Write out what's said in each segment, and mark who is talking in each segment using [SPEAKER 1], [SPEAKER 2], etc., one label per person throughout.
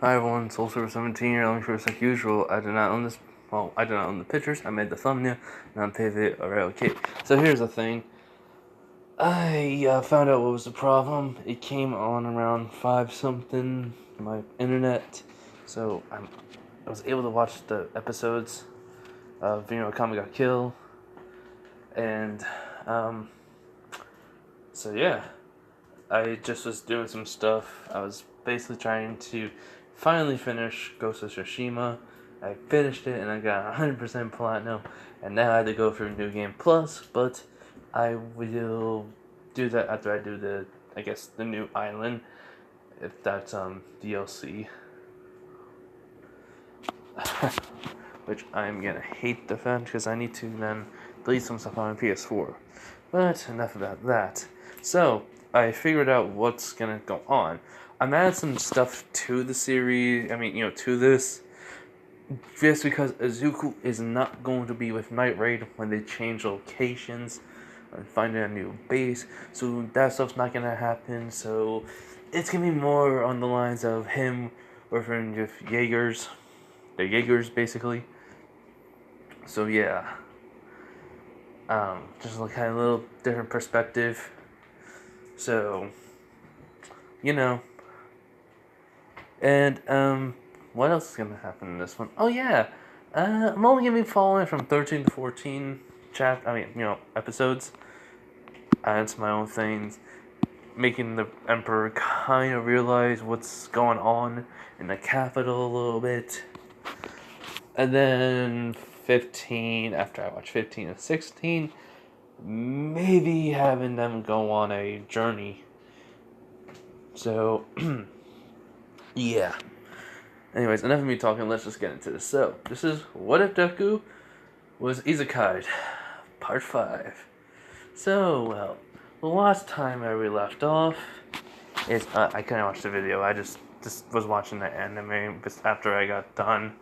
[SPEAKER 1] Hi everyone, Soul Silver 17 here. Let me first, like usual, I did not own this. Well, I did not own the pictures. I made the thumbnail, not pivot. Alright, okay. So here's the thing. I found out what was the problem. It came on around 5 something, my internet. So I was able to watch the episodes of, Kami Got Kill. And, so yeah. I just was doing some stuff. I was basically trying to finally finish Ghost of Tsushima. I finished it and I got 100% platinum, and now I had to go for New Game Plus, but I will do that after I do the new island, if that's DLC. Which I'm gonna hate the fact because I need to then delete some stuff on PS4. But enough about that. So, I figured out what's gonna go on. I'm adding some stuff to the series, to this, just because Izuku is not going to be with Night Raid when they change locations and find a new base, so that stuff's not gonna happen, so it's gonna be more on the lines of him working with Jaegers, the Jaegers basically. So yeah, just like kind of a little different perspective. So, you know, and what else is gonna happen in this one? Oh yeah, I'm only gonna be following from 13 to 14 episodes. It's my own things, making the Emperor kind of realize what's going on in the capital a little bit. And then 15, after I watch 15 and 16, maybe having them go on a journey. So, yeah. Anyways, enough of me talking, let's just get into this. So, this is What If Deku Was Isekai, Part 5. So, well, the last time I we left off is, I couldn't watch the video, I just was watching the anime after I got done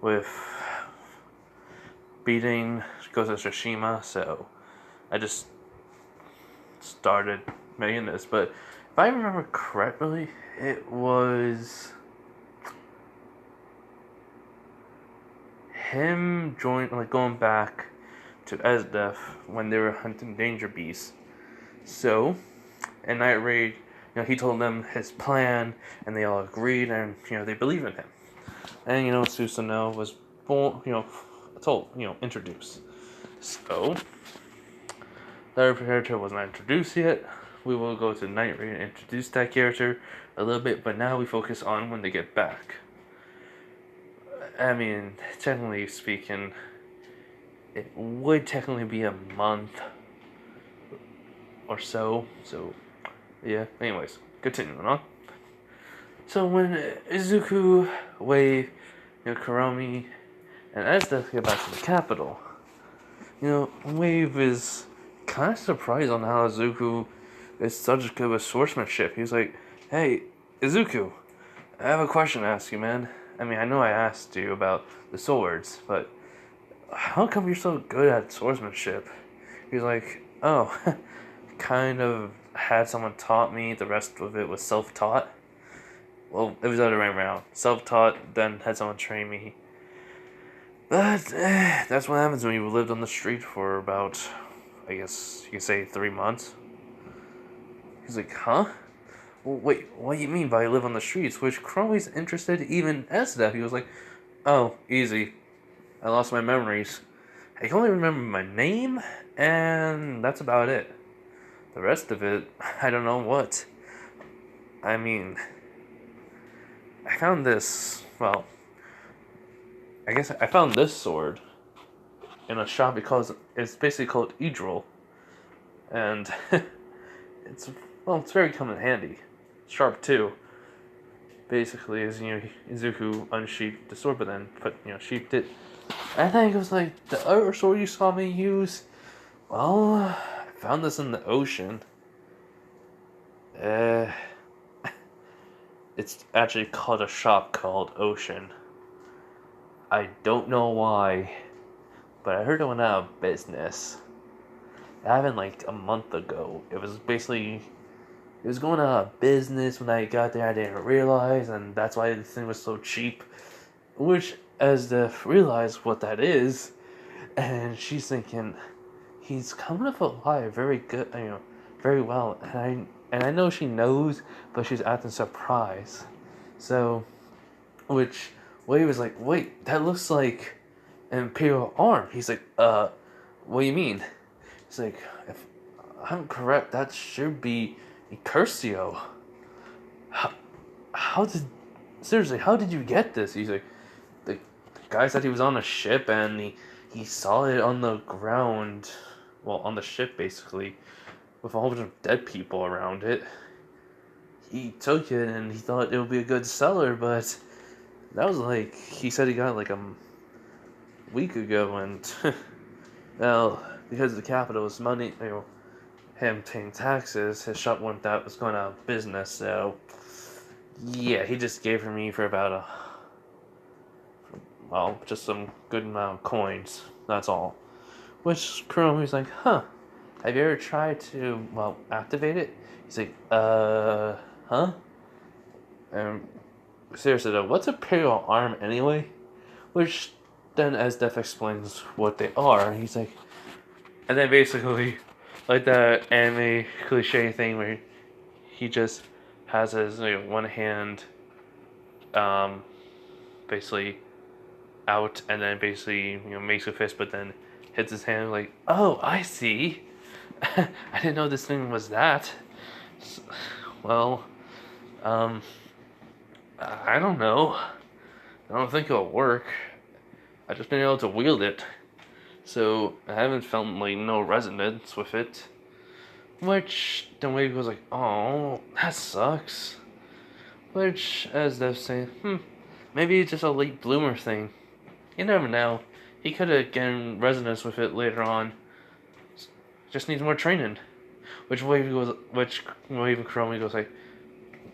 [SPEAKER 1] with beating Ghost of Tsushima, so I just started making this. But if I remember correctly, it was him going back to Esdef when they were hunting danger beasts. So, in Night Raid, he told them his plan, and they all agreed, and they believe in him. And Susanoo was born, introduced. So, that character was not introduced yet. We will go to Night Raid and introduce that character a little bit, but now we focus on when they get back. I mean, technically speaking, it would technically be a month or so. So, yeah. Anyways, continuing on. So when Izuku, Wave, Kuromi, and Esdef get back to the capital, Wave is kind of surprised on how Izuku is such good with swordsmanship. He's like, "Hey, Izuku, I have a question to ask you, man. I mean, I know I asked you about the swords, but how come you're so good at swordsmanship?" He's like, "Oh, kind of had someone taught me. The rest of it was self-taught." Well, it was the other way around. Self-taught, then had someone train me. But that's what happens when you lived on the street for about, I guess you could say, 3 months. He's like, huh? Well, wait, what do you mean by live on the streets? Which Crowley's interested even as that. He was like, oh, easy. I lost my memories. I can only remember my name, and that's about it. The rest of it, I don't know what. I mean, I found this, well, I guess I found this sword in a shop because it's basically called Idril. And it's very come in handy. Sharp too. Basically, as Izuku unsheathed the sword, but then sheathed it. I think it was like the other sword you saw me use. Well, I found this in the ocean. It's actually called a shop called Ocean. I don't know why, but I heard it went out of business. It happened like a month ago. It was basically It was going out of business when I got there. I didn't realize, and that's why the thing was so cheap. Which, as the realized what that is, and she's thinking, he's coming up alive very good, very well. And I know she knows, but she's acting surprised. So, which Wade was like, wait, that looks like an Imperial arm. He's like, what do you mean? He's like, if I'm correct, that should be a Curcio. How, how did, seriously, how did you get this? He's like, the guy said he was on a ship and he saw it on the ground, well, on the ship basically, with a whole bunch of dead people around it. He took it and he thought it would be a good seller, but that was like, he said he got it like a week ago, and well, because the capital's money, him paying taxes, his shop went that was going out of business. So yeah, he just gave her me for about just some good amount of coins. That's all. Which Kuromi's like, huh? Have you ever tried to activate it? He's like, huh? And seriously though, what's Imperial Arm anyway? Which then as Def explains what they are, he's like, and then basically, like that anime cliche thing where he just has his one hand, basically out, and then basically makes a fist, but then hits his hand like, oh, I see. I didn't know this thing was that. Well, I don't know. I don't think it'll work. I just been able to wield it, so I haven't felt like no resonance with it. Which then Wade goes like, oh, that sucks. Which, as they're saying, maybe it's just a late bloomer thing. You never know. He could have gotten resonance with it later on. Just needs more training. Which Wade and Kuromi goes like,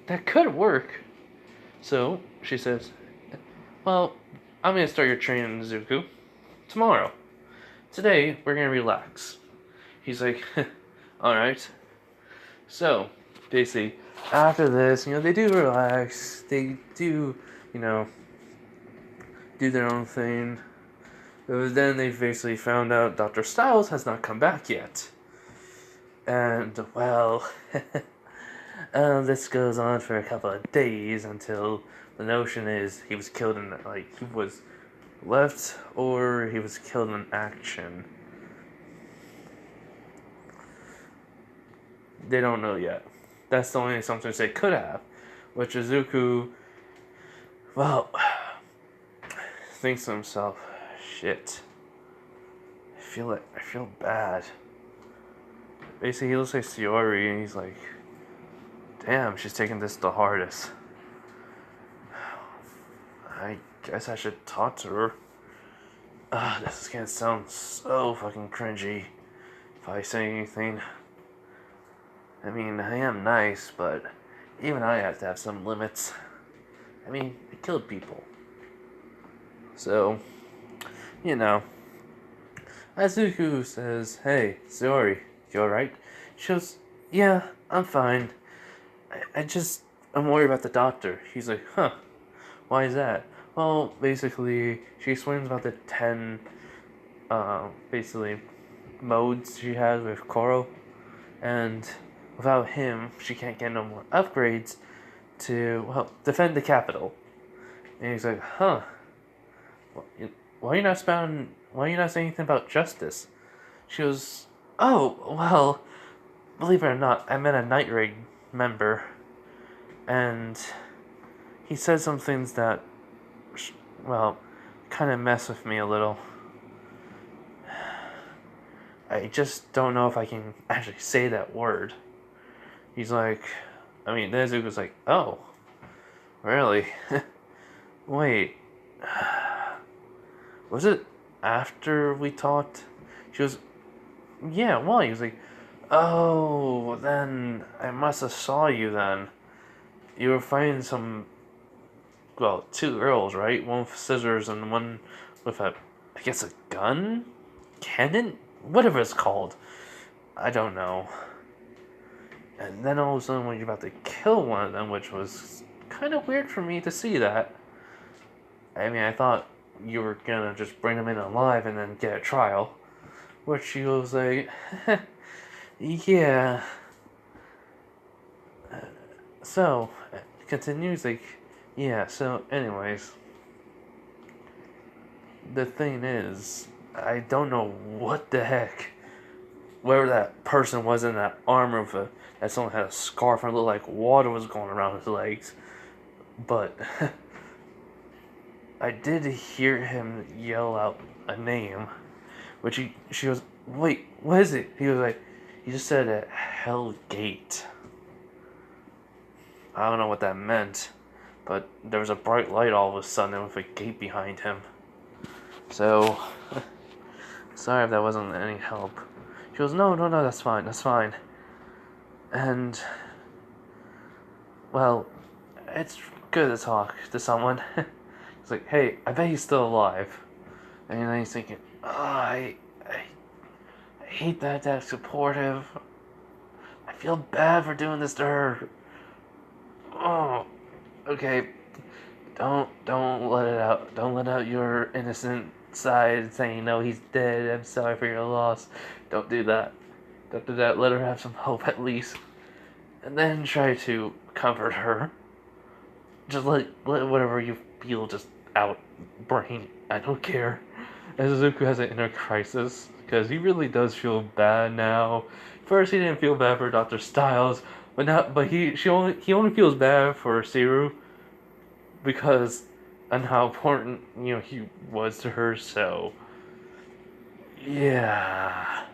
[SPEAKER 1] that could work. So she says, well, I'm gonna start your training, Zuko, tomorrow. Today we're gonna relax. He's like, alright. So, basically, after this, they do relax. They do, do their own thing. But then they basically found out Dr. Styles has not come back yet. And, well, this goes on for a couple of days until the notion is he was killed in, he was left or he was killed in action. They don't know yet. That's the only assumptions they could have. Which Izuku, thinks to himself, shit. I feel bad. Basically, he looks like Sayori, and he's like, damn, she's taking this the hardest. I guess I should talk to her. This is gonna sound so fucking cringy if I say anything. I mean, I am nice, but even I have to have some limits. I mean, I killed people. So, Azuku says, hey, Sayori, you alright? She goes, yeah, I'm fine. I'm worried about the doctor. He's like, huh, why is that? Well, basically, she explains about the 10, basically, modes she has with Koro, and without him, she can't get no more upgrades to, defend the capital. And he's like, huh, why are you not saying anything about justice? She goes, oh, well, believe it or not, I met a Night Raid member, and he said some things that, kind of mess with me a little. I just don't know if I can actually say that word. He's like, Nezuko's like, oh, really? Wait, was it after we talked? She goes, yeah, why? He was like, oh, then I must have saw you then. You were fighting two girls, right? One with scissors and one with I guess a gun? Cannon? Whatever it's called. I don't know. And then all of a sudden when you're about to kill one of them, which was kind of weird for me to see that. I mean, I thought you were gonna just bring them in alive and then get a trial. Which she was like, yeah. So, continues like, yeah, so anyways. The thing is, I don't know what the heck, where that person was in that armor of that someone had a scarf and it looked like water was going around his legs. But I did hear him yell out a name, which she was, wait, what is it? He was like, he just said a Hell Gate. I don't know what that meant, but there was a bright light all of a sudden with a gate behind him. So, sorry if that wasn't any help. She goes, no, that's fine. And, well, it's good to talk to someone. It's like, hey, I bet he's still alive. And then he's thinking, oh, I hate that that's supportive. I feel bad for doing this to her. Oh, okay. Don't let it out. Don't let out your innocent side saying, no, he's dead. I'm sorry for your loss. Don't do that. Don't do that. Let her have some hope at least. And then try to comfort her. Just let whatever you feel just out. Brain. I don't care. And Suzuku has an inner crisis. Because he really does feel bad now. First he didn't feel bad for Dr. Styles. But he only feels bad for Siru. Because and how important, he was to her, so yeah.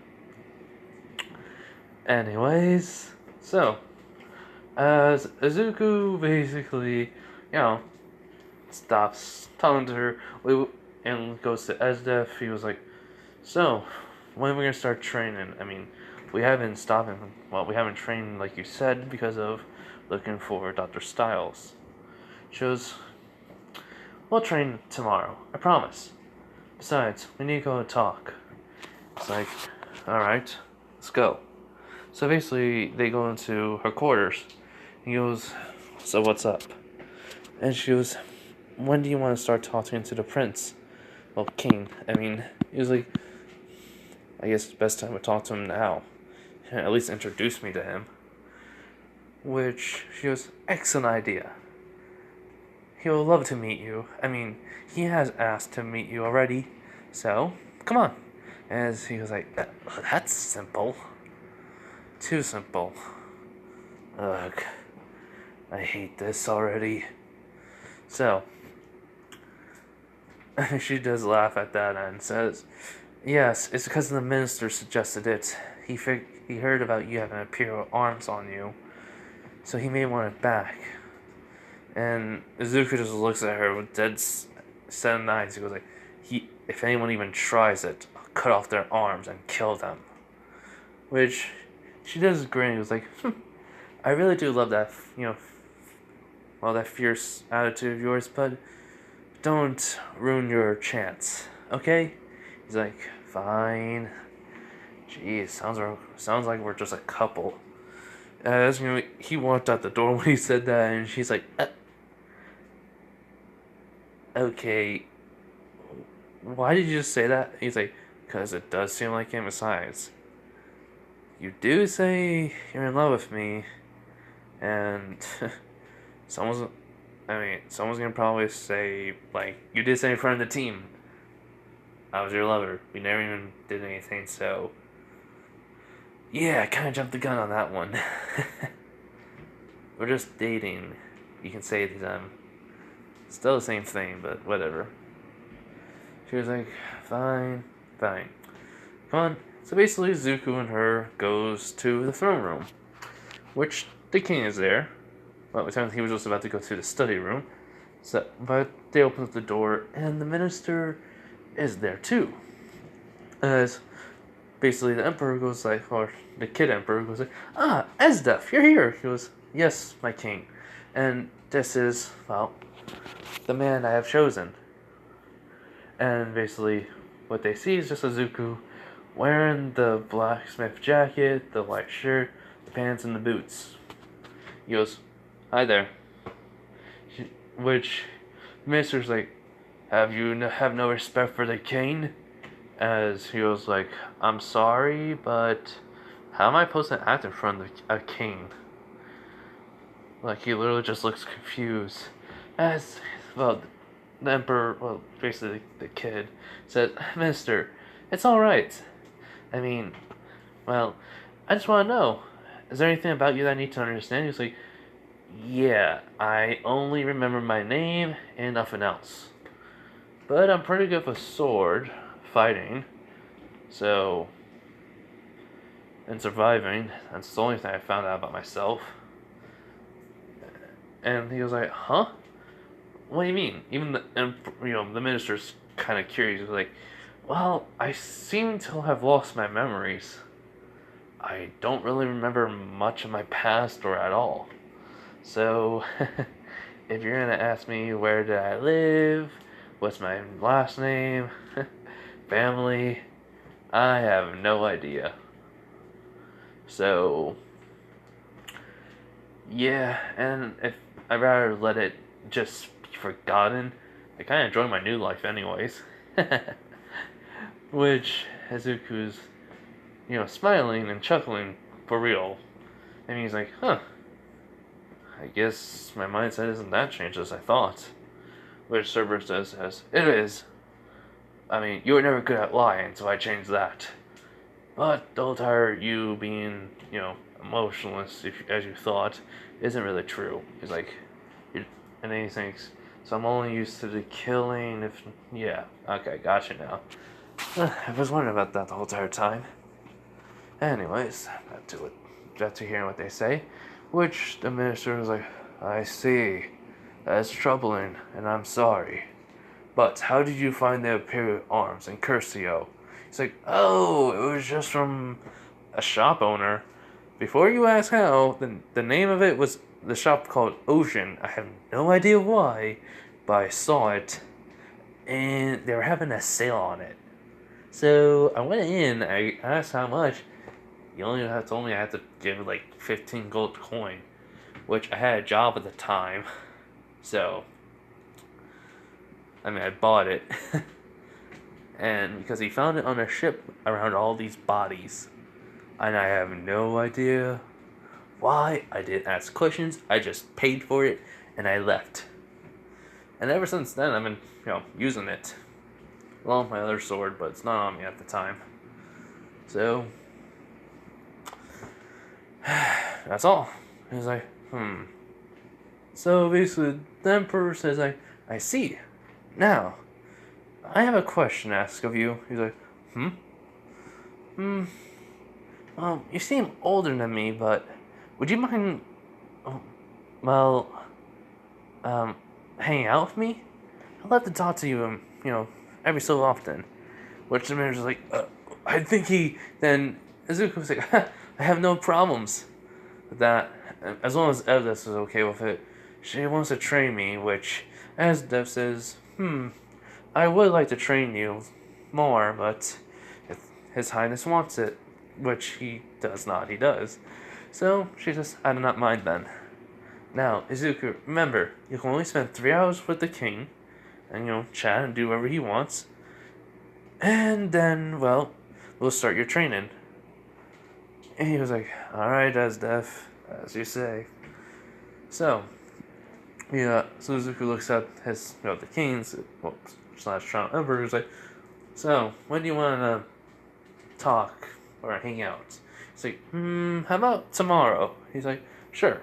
[SPEAKER 1] Anyways, so as Izuku basically, stops talking to her and goes to Esdef, he was like, so, when are we gonna start training? I mean, we haven't trained like you said because of looking for Dr. Styles. She goes, we'll train tomorrow, I promise. Besides, we need to go and talk. It's like, alright, let's go. So basically, they go into her quarters. He goes, so what's up? And she goes, when do you want to start talking to the prince? Well, king. I mean, he was like, I guess the best time to talk to him now. At least introduce me to him. Which, she goes, excellent idea. He will love to meet you. I mean, he has asked to meet you already. So, come on. As he was like, that's simple. Too simple. Ugh. I hate this already. So, she does laugh at that and says, yes, it's because the minister suggested it. He heard about you having imperial arms on you. So he may want it back. And Izuku just looks at her with dead set eyes. He goes like, if anyone even tries it, I'll cut off their arms and kill them. Which, she does grin. He was like, I really do love that, that fierce attitude of yours, but don't ruin your chance, okay? He's like, fine. Jeez, sounds like we're just a couple. He walked out the door when he said that, and she's like, okay, why did you just say that? He's like, because it does seem like him. Besides, you do say you're in love with me, and someone's gonna probably say, like, you did say in front of the team, I was your lover. We never even did anything, so yeah, I kind of jumped the gun on that one. We're just dating. You can say to them. Still the same thing, but whatever. She was like, fine. Come on. So basically, Zuko and her goes to the throne room, which the king is there. Well, he was just about to go to the study room. So, but they open up the door, and the minister is there too. As basically the emperor goes like, or the kid emperor goes like, Esdef, you're here. He goes, yes, my king. And this is, well, the man I have chosen. And basically, what they see is just Izuku wearing the blacksmith jacket, the white shirt, the pants and the boots. He goes, "Hi there." Which Mister's like, have no respect for the king? As he goes like, "I'm sorry, but how am I supposed to act in front of a king?" Like, he literally just looks confused. As, well, the emperor, well, basically the kid, says, "Mister, it's alright. I mean, well, I just want to know, is there anything about you that I need to understand?" He's like, "Yeah, I only remember my name and nothing else. But I'm pretty good with a sword, fighting, so, and surviving. That's the only thing I found out about myself." And he was like, "Huh? What do you mean?" Even the minister's kind of curious. He was like, "Well, I seem to have lost my memories. I don't really remember much of my past or at all. So, if you're gonna ask me where did I live, what's my last name, family, I have no idea. So, yeah, and if I'd rather let it just be forgotten, I kind of enjoy my new life anyways." Which Hazuku's, smiling and chuckling for real. And he's like, "Huh, I guess my mindset isn't that changed as I thought." Which Cerberus says, "It is. I mean, you were never good at lying, so I changed that. But the whole entire you being, emotionless, as you thought, isn't really true." He's like, and then he thinks, "So I'm only used to the killing if, yeah, okay, gotcha now." I was wondering about that the whole entire time. Anyways, back to hearing what they say, which the minister was like, "I see. That's troubling, and I'm sorry. But how did you find the Imperial Arms and Curcio?" He's like, "Oh, it was just from a shop owner. Before you ask how, the name of it was the shop called Ocean. I have no idea why, but I saw it, and they were having a sale on it. So I went in, I asked how much. He only told me I had to give like 15 gold coin, which I had a job at the time, so I mean I bought it." And because he found it on a ship around all these bodies, and I have no idea why. I didn't ask questions. I just paid for it and I left. And ever since then, I've been, using it along with my other sword, but it's not on me at the time. So that's all. He's like, So basically, the Emperor says, I see. Now, I have a question to ask of you." He's like, Well, you seem older than me, but would you mind, oh, well, hanging out with me? I'd love to talk to you, every so often." Which the manager's like, I think then Izuku was like, "I have no problems with that, as long as Evdes is okay with it. She wants to train me," which, as Dev says, "I would like to train you more, but if His Highness wants it," which he does not, he does. So she says, "I do not mind then. Now, Izuku, remember, you can only spend 3 hours with the king, and, chat and do whatever he wants. And then, well, we'll start your training." And he was like, "Alright, as you say." So, Suzuku looks at his, the king's, slash Crown Emperor, who's like, "So, when do you want to talk or hang out?" He's like, "How about tomorrow?" He's like, "Sure."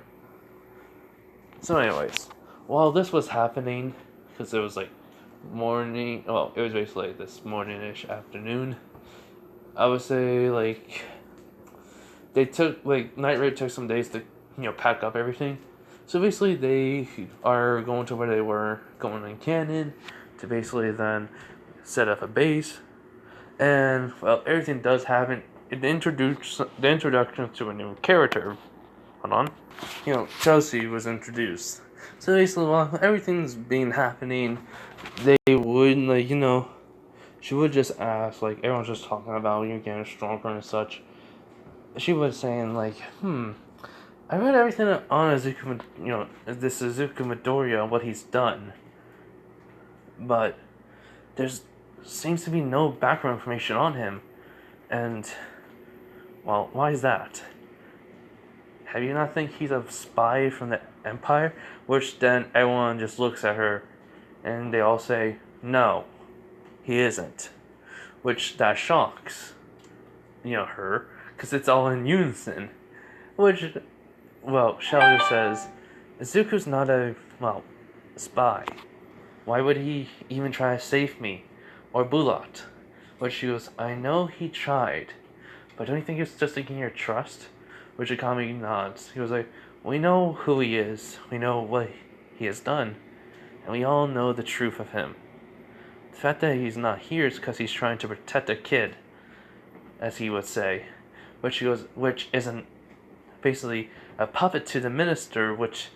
[SPEAKER 1] So anyways, while this was happening, because it was like morning, well, it was basically like this morning-ish afternoon, I would say like, Night Raid took some days to, pack up everything. So basically they are going to where they were going in canon to basically then set up a base. And, well, everything does happen. The introduction to a new character. Hold on. Chelsea was introduced. So basically, while everything's been happening, they would, she would just ask, everyone's just talking about, getting stronger and such. she was saying like, I read everything on Izuku, this Izuku Midoriya and what he's done, but there's seems to be no background information on him, and well, why is that? Have you not think he's a spy from the Empire? Which then everyone just looks at her, and they all say, no, he isn't. Which that shocks, her, because it's all in unison. Which, well, Sheldon says, Izuku's not a, spy. Why would he even try to save me? Or Bulat? Which she goes, I know he tried, but don't you think it's just to gain your trust? Which Akami nods. He was like, we know who he is, we know what he has done, and we all know the truth of him. The fact that he's not here is because he's trying to protect a kid, as he would say. Which isn't basically a puppet to the minister, which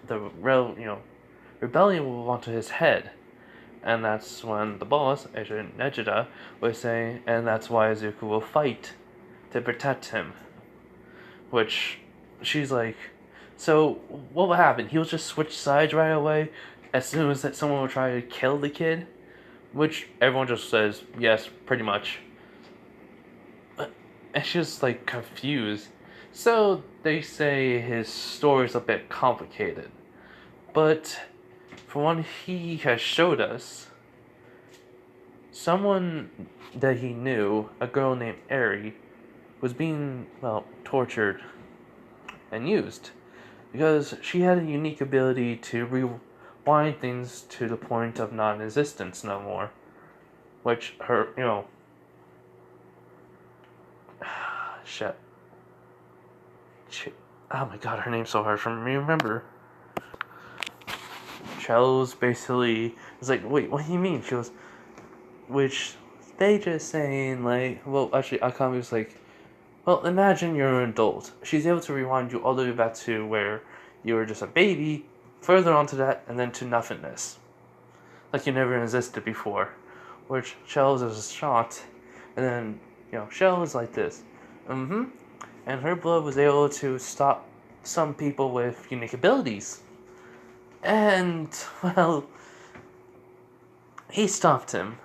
[SPEAKER 1] the rebellion will want to his head. And that's when the boss, Agent Nejida, would say, and that's why Izuku will fight to protect him. Which she's like, so what will happen? He'll just switch sides right away as soon as that someone will try to kill the kid? Which everyone just says, yes, pretty much. And she's just like confused. So they say his story's a bit complicated. But from what he has showed us, someone that he knew, a girl named Eri, was being, tortured and used. Because she had a unique ability to rewind things to the point of non-existence no more. Which her, shit. Oh my god, her name's so hard for me to remember. Chel's basically is like, wait, what do you mean? She goes, which they just saying like, well, actually, Akami was like, well, imagine you're an adult. She's able to rewind you all the way back to where you were just a baby, further on to that, and then to nothingness, like you never existed before. Which Shell is shot, and then Shell is like this, and her blood was able to stop some people with unique abilities. And, well, he stopped him.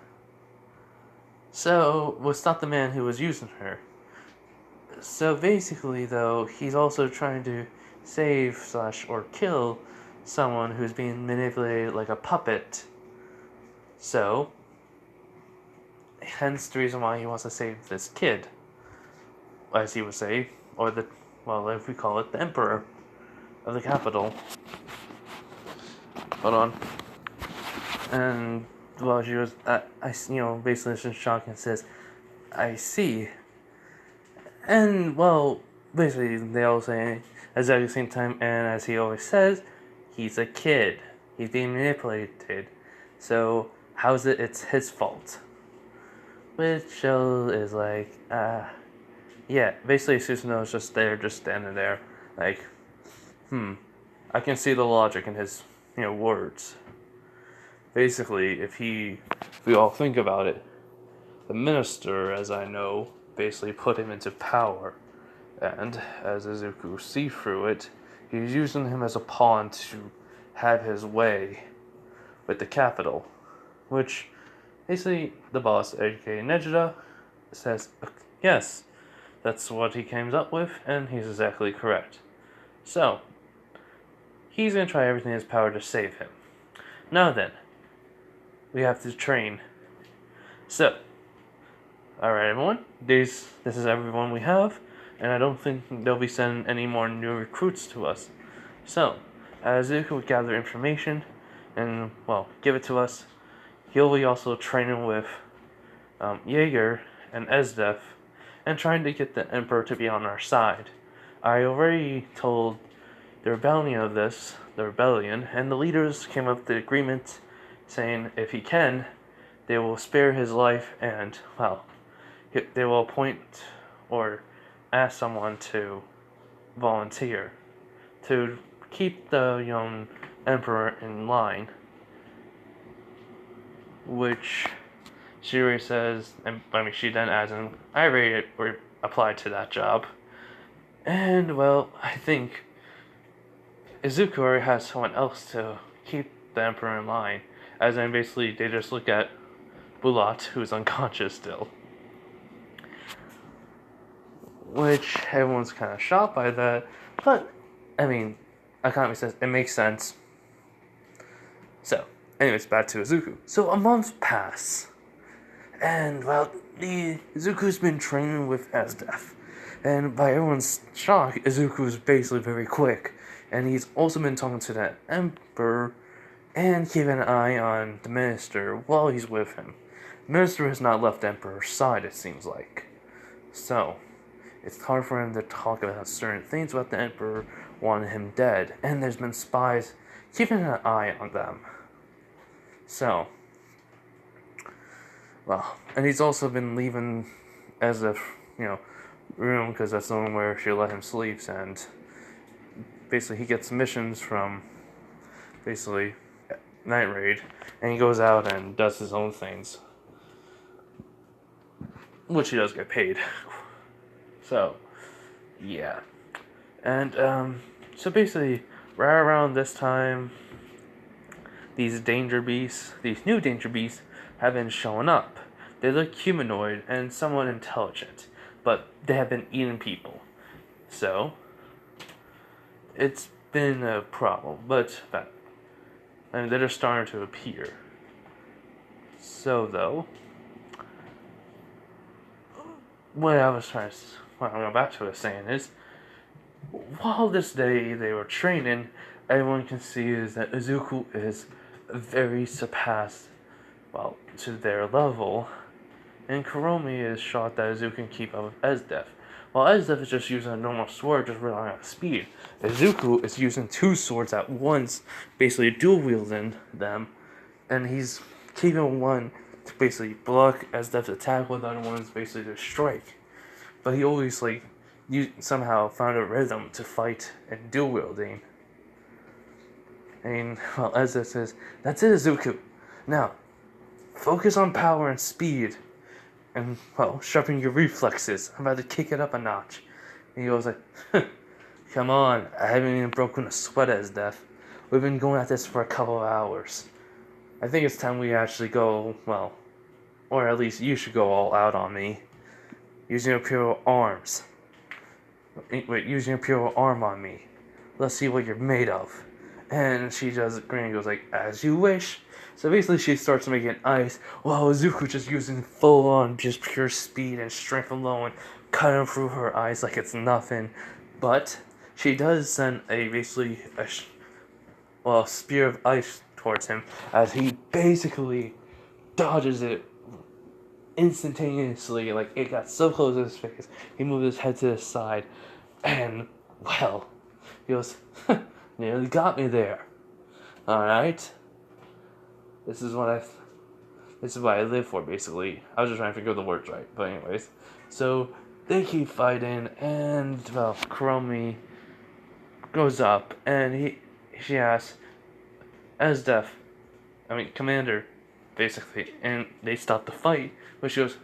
[SPEAKER 1] So, well, stopped the man who was using her. So basically, though, he's also trying to save / or kill someone who's being manipulated like a puppet. So, hence the reason why he wants to save this kid, as he would say, or if we call it, the Emperor of the capital. Hold on. And, well, she was, basically she's shocked and says, I see. And, well, basically they all say, at the same time, and as he always says, he's a kid. He's being manipulated. So, how's it it's his fault? Which Shell is like, yeah, basically Susanoo is just there, just standing there, like, I can see the logic in his, words. Basically, if we all think about it, the minister, as I know, basically put him into power, and as Izuku see through it, he's using him as a pawn to have his way with the capital, which basically the boss, aka Nejida, says, yes, that's what he came up with, and he's exactly correct. So, he's going to try everything in his power to save him. Now then, we have to train. So, alright everyone, this is everyone we have, and I don't think they'll be sending any more new recruits to us. So, as Zuko would gather information, and, give it to us, he'll be also training with Jaeger and Esdef, and trying to get the Emperor to be on our side. I already told the rebellion, and the leaders came up with the agreement saying if he can, they will spare his life and, they will appoint or ask someone to volunteer to keep the young Emperor in line. Which Shiri says, she then adds in, I already applied to that job. And, well, I think Izuku already has someone else to keep the Emperor in line. As in, basically, they just look at Bulat, who's unconscious still. Which everyone's kind of shocked by that, but, I mean, economy says it makes sense. So, anyways, back to Izuku. So, a month passed. And, well, Izuku's been training with Esdeath. And by everyone's shock, Izuku's basically very quick. And he's also been talking to the Emperor and keeping an eye on the Minister while he's with him. The Minister has not left the Emperor's side, it seems like. So, it's hard for him to talk about certain things about the Emperor wanting him dead. And there's been spies keeping an eye on them. So, well, and he's also been leaving as a, room, because that's the one where she'll let him sleep, and basically he gets missions from, basically, Night Raid, and he goes out and does his own things, which he does get paid. So, yeah. And, so basically, right around this time, these new danger beasts, have been showing up. They look humanoid and somewhat intelligent, but they have been eating people. So, it's been a problem, but they're just starting to appear. So, though, what I'm going back to was saying is, while this day they were training, everyone can see is that Izuku is very surpassed, to their level, and Kuromi is shocked that Izuku can keep up with Esdeath. While Esdeath is just using a normal sword, just relying on speed, Izuku is using two swords at once, basically dual wielding them, and he's keeping one to basically block Esdeath's attack, while the other one is basically to strike. But he always somehow found a rhythm to fight and dual wielding. And Esdeath says, "That's it, Izuku. Now, focus on power and speed, and, sharpen your reflexes. I'm about to kick it up a notch." And he goes like, "Come on, I haven't even broken a sweat Esdeath. We've been going at this for a couple of hours. I think it's time we actually go, or at least you should go all out on me. Using Imperial arms. Using Imperial arm on me. Let's see what you're made of." And she does grin and goes like, "As you wish." So basically she starts making ice, while Izuku just using full on just pure speed and strength alone, cutting through her ice like it's nothing. But she does send a spear of ice towards him, as he basically dodges it instantaneously. Like, it got so close to his face, he moved his head to the side, and, he goes, "Nearly got me there. Alright. This is what I live for, basically." I was just trying to figure out the words right, but anyways. So, they keep fighting, and, Kuromi goes up, and she asks, Commander, basically, and they stop the fight, but she goes,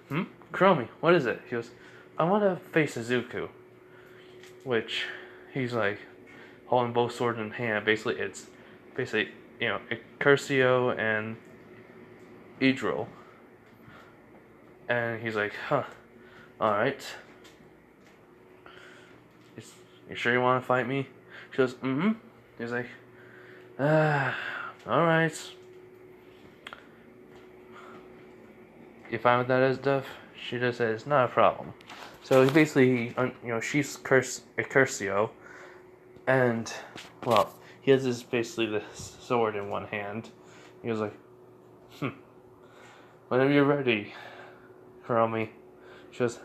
[SPEAKER 1] Kuromi, what is it? He goes, "I want to face Izuku," which, he's like, holding both swords in hand. Basically, it's, Curcio and Idril. And he's like, alright. You sure you want to fight me? She goes, mm-hmm. He's like, alright. You fine with that as stuff? She just says, "Not a problem." So basically, she's Curcio, and, he has this sword in one hand. He was like, "Whenever you're ready, Kuromi." She goes,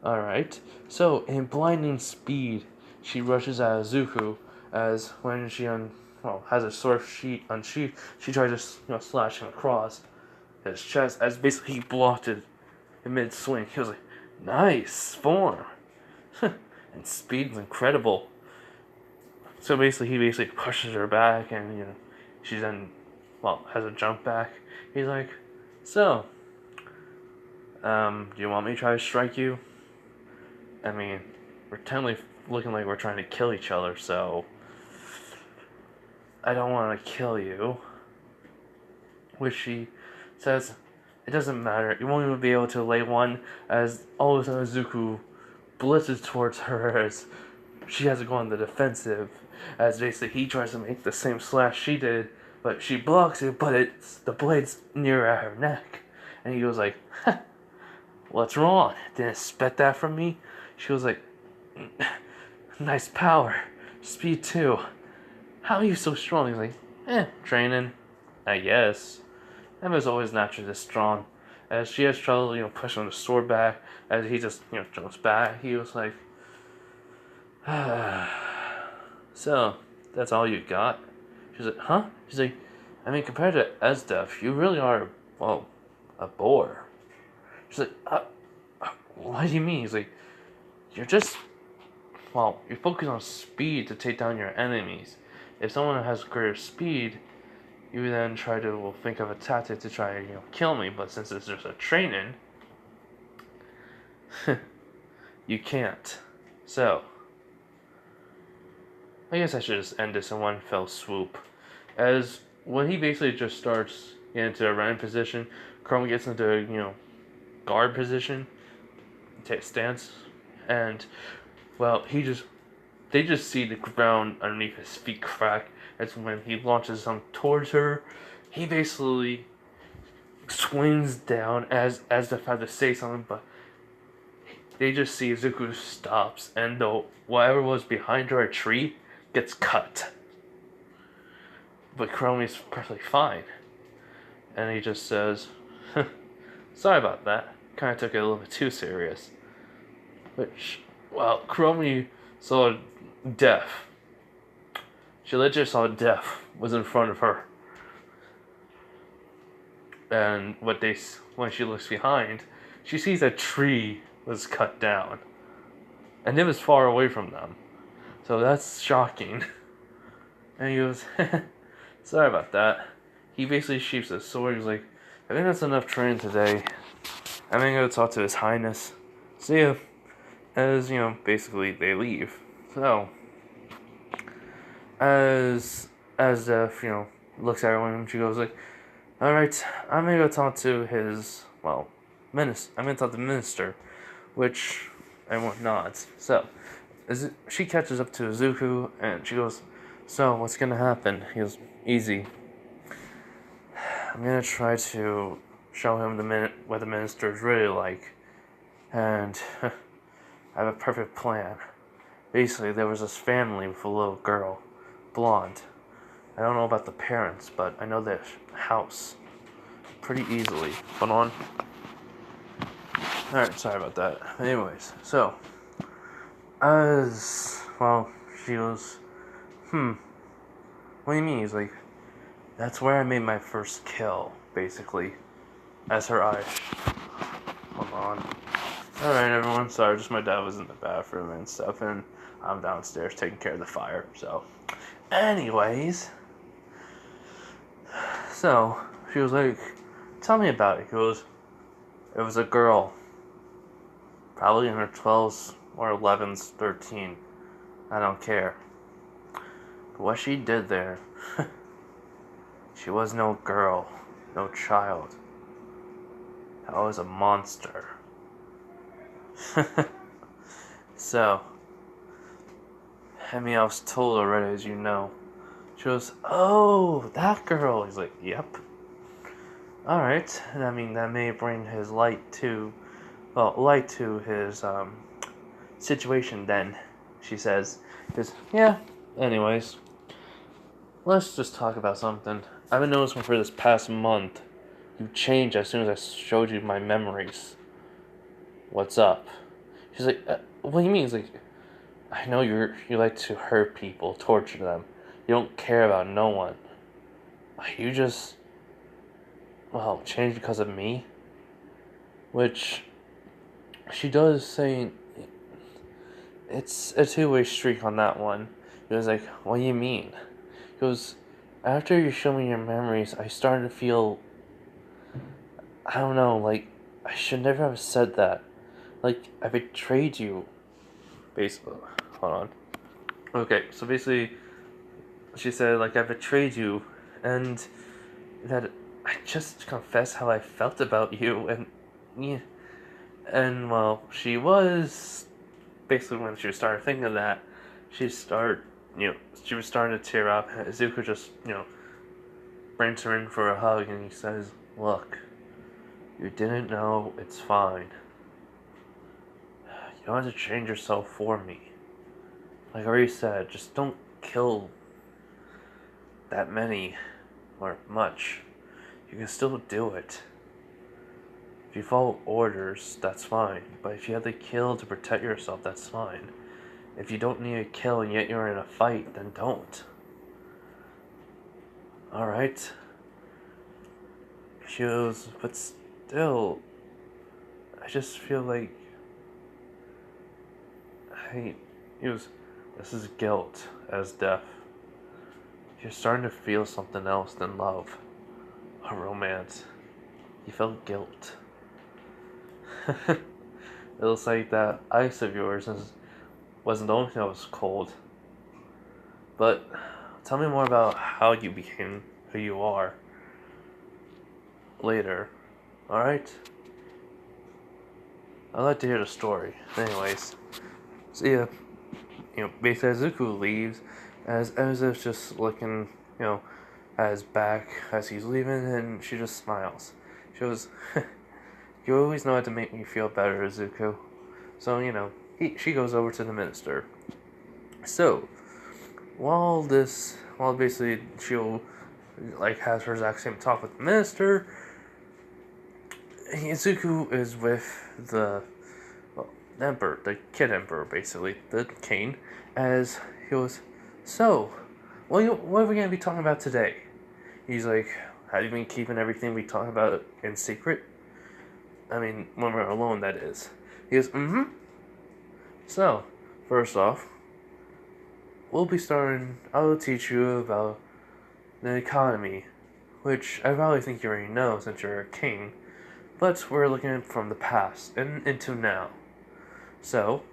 [SPEAKER 1] "Alright." So, in blinding speed, she rushes at Izuku, as when she has her sword unsheathed, she tries to slash him across his chest, as basically he blocked it in mid-swing. He was like, "Nice form." And speed's incredible. So he pushes her back, and she then has a jump back. He's like, "So, do you want me to try to strike you?" I mean, we're technically looking like we're trying to kill each other, so I don't want to kill you. Which she says, it doesn't matter. You won't even be able to lay one as all of a sudden Zuko blitzes towards her as she has to go on the defensive. As basically he tries to make the same slash she did, but she blocks it, but it's the blade's near at her neck. And he goes like, what's wrong? Didn't expect that from me? She was like, nice power. Speed too. How are you so strong? He's like, training. I guess. Emma's always naturally this strong. As she has trouble, pushing the sword back, as he just, jumps back, he was like, so, that's all you got? She's like, huh? She's like, I mean, compared to Esdef, you really are, well, a bore. She's like, what do you mean? He's like, you're just, well, you focus on speed to take down your enemies. If someone has greater speed, you then try to think of a tactic to try to kill me. But since it's just a training, you can't. So, I guess I should just end this in one fell swoop. As when he basically just starts getting into a running position, Chrome gets into guard position, take stance, and well, they just see the ground underneath his feet crack. That's when he launches them towards her. He basically swings down as the fact to say something, but they just see Zuko stops, and though whatever was behind her, a tree, gets cut. But Chrome's perfectly fine. And he just says, sorry about that. Kind of took it a little bit too serious. Which, well, Chromie saw death. She legit saw death was in front of her. And when she looks behind, she sees a tree was cut down. And it was far away from them. So that's shocking. And he goes, sorry about that. He basically sheaps his sword. He's like, I think that's enough training today. I'm gonna go talk to His Highness. See ya. As, basically they leave. So, as if, looks at everyone and she goes like, alright, I'm gonna go talk to his, well, minister. I'm gonna talk to the minister. Which everyone nods. So, she catches up to Izuku and she goes, so, what's gonna happen? He goes, easy. I'm gonna try to show him what the minister is really like. And I have a perfect plan. Basically, there was this family with a little girl, blonde. I don't know about the parents, but I know their house pretty easily. Hold on. Alright, sorry about that. Anyways, so, she goes, what do you mean? He's like, that's where I made my first kill, basically, as her eyes. Hold on. Alright, everyone, sorry, just my dad was in the bathroom and stuff, and I'm downstairs taking care of the fire, so. Anyways, so, she was like, tell me about it. He goes, it was a girl, probably in her 12s or 11s, 13. I don't care. But what she did there, she was no girl, no child. That was a monster. So, I mean, I was told already, as you know. She goes, oh, that girl. He's like, yep. Alright, and I mean, that may bring his light to his, situation then, she says. Because, yeah, anyways, let's just talk about something. I've been noticing for this past month, you changed as soon as I showed you my memories. What's up? She's like, what do you mean? He's like, I know you like to hurt people, torture them. You don't care about no one. You just, well, changed because of me? Which, she does say, it's a two-way streak on that one. He was like, what do you mean? He goes, after you show me your memories, I started to feel, I don't know, like, I should never have said that. Like, I betrayed you. basically, hold on. Okay, so basically, she said, like, I betrayed you, and that I just confessed how I felt about you, and yeah, and well, she was basically when she started thinking of that, she started, she was starting to tear up. Izuku just, brings her in for a hug, and he says, "Look, you didn't know. It's fine. You don't have to change yourself for me. Like I already said, just don't kill that many or much. You can still do it. If you follow orders, that's fine. But if you have to kill to protect yourself, that's fine. If you don't need to kill and yet you're in a fight, then don't. Alright?" She goes, "But still, I just feel like he was, this is guilt as death. You're starting to feel something else than love or romance. You felt guilt. It looks like that ice of yours wasn't the only thing that was cold. But tell me more about how you became who you are later. Alright? I'd like to hear the story. Anyways, so yeah, basically Zuko leaves as if just looking, at his back as he's leaving, and she just smiles. She goes, "You always know how to make me feel better, Zuko." So, she goes over to the minister. So, while basically she'll, like, has her exact same talk with the minister, Izuku is with the emperor, the kid emperor, basically, the king, as he goes, "So, what are we going to be talking about today?" He's like, "Have you been keeping everything we talk about in secret? I mean, when we're alone, that is." He goes, "Mm-hmm. So, first off, I will teach you about the economy, which I probably think you already know since you're a king, but we're looking at it from the past and into now. So,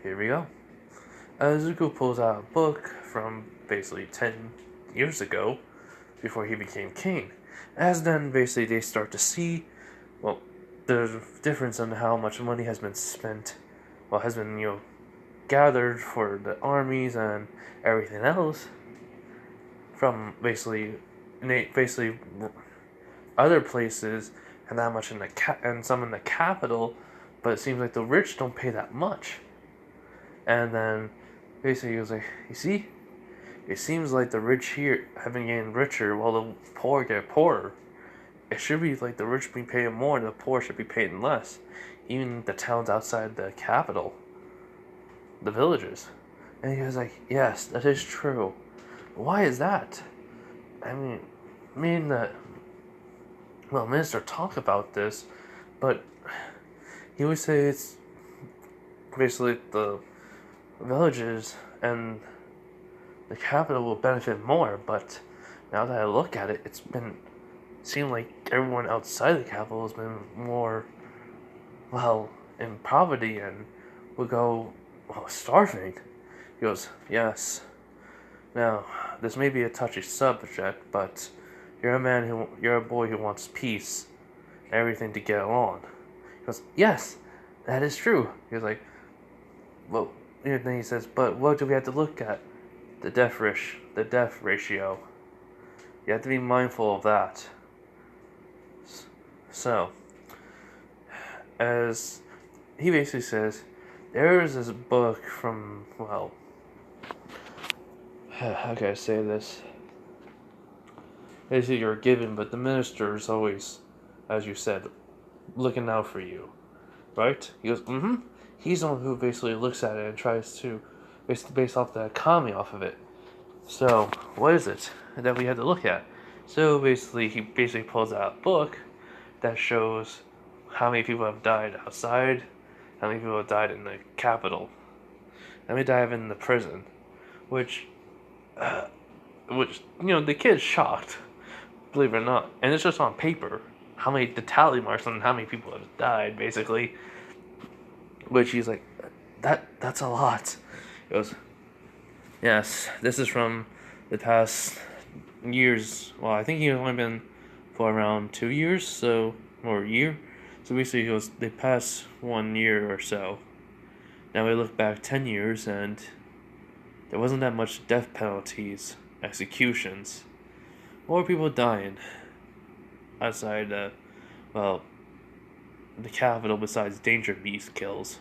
[SPEAKER 1] here we go." Zuko pulls out a book from basically 10 years ago, before he became king. As then, basically, they start to see, well, the difference in how much money has been spent, has been, gathered for the armies and everything else from basically other places, and that much in and some in the capital, but it seems like the rich don't pay that much. And then basically he was like, "You see, it seems like the rich here have been getting richer while the poor get poorer. It should be like the rich be paying more and the poor should be paying less. Even the towns outside the capital, the villages." And he was like, "Yes, that is true. Why is that? I mean, that, well, minister talk about this, but he would say it's basically the villages and the capital will benefit more, but now that I look at it, seemed like everyone outside the capital has been more, in poverty and would go, starving." He goes, "Yes. Now, this may be a touchy subject, but you're a boy who wants peace and everything to get along." He goes, "Yes, that is true." He was like, "Well," and then he says, "But what do we have to look at? The death ratio. You have to be mindful of that." So, as he basically says, there is this book from, how can I say this? Basically, you're given, but the minister is always, as you said, looking out for you, right? He goes, "Mm-hmm." He's the one who basically looks at it and tries to base off the economy off of it. So, what is it that we had to look at? So basically, he pulls out a book that shows how many people have died outside, how many people have died in the capital, how many died in the prison, which the kid's shocked, believe it or not, and it's just on paper. The tally marks on how many people have died, basically. Which he's like, that's a lot. He goes, yes, this is from the past years. Well, I think he's only been for around 2 years, or a year. So basically, he goes, they passed 1 year or so. Now we look back 10 years, and there wasn't that much death penalties, executions, or people dying outside, well, the capital besides Danger Beast kills.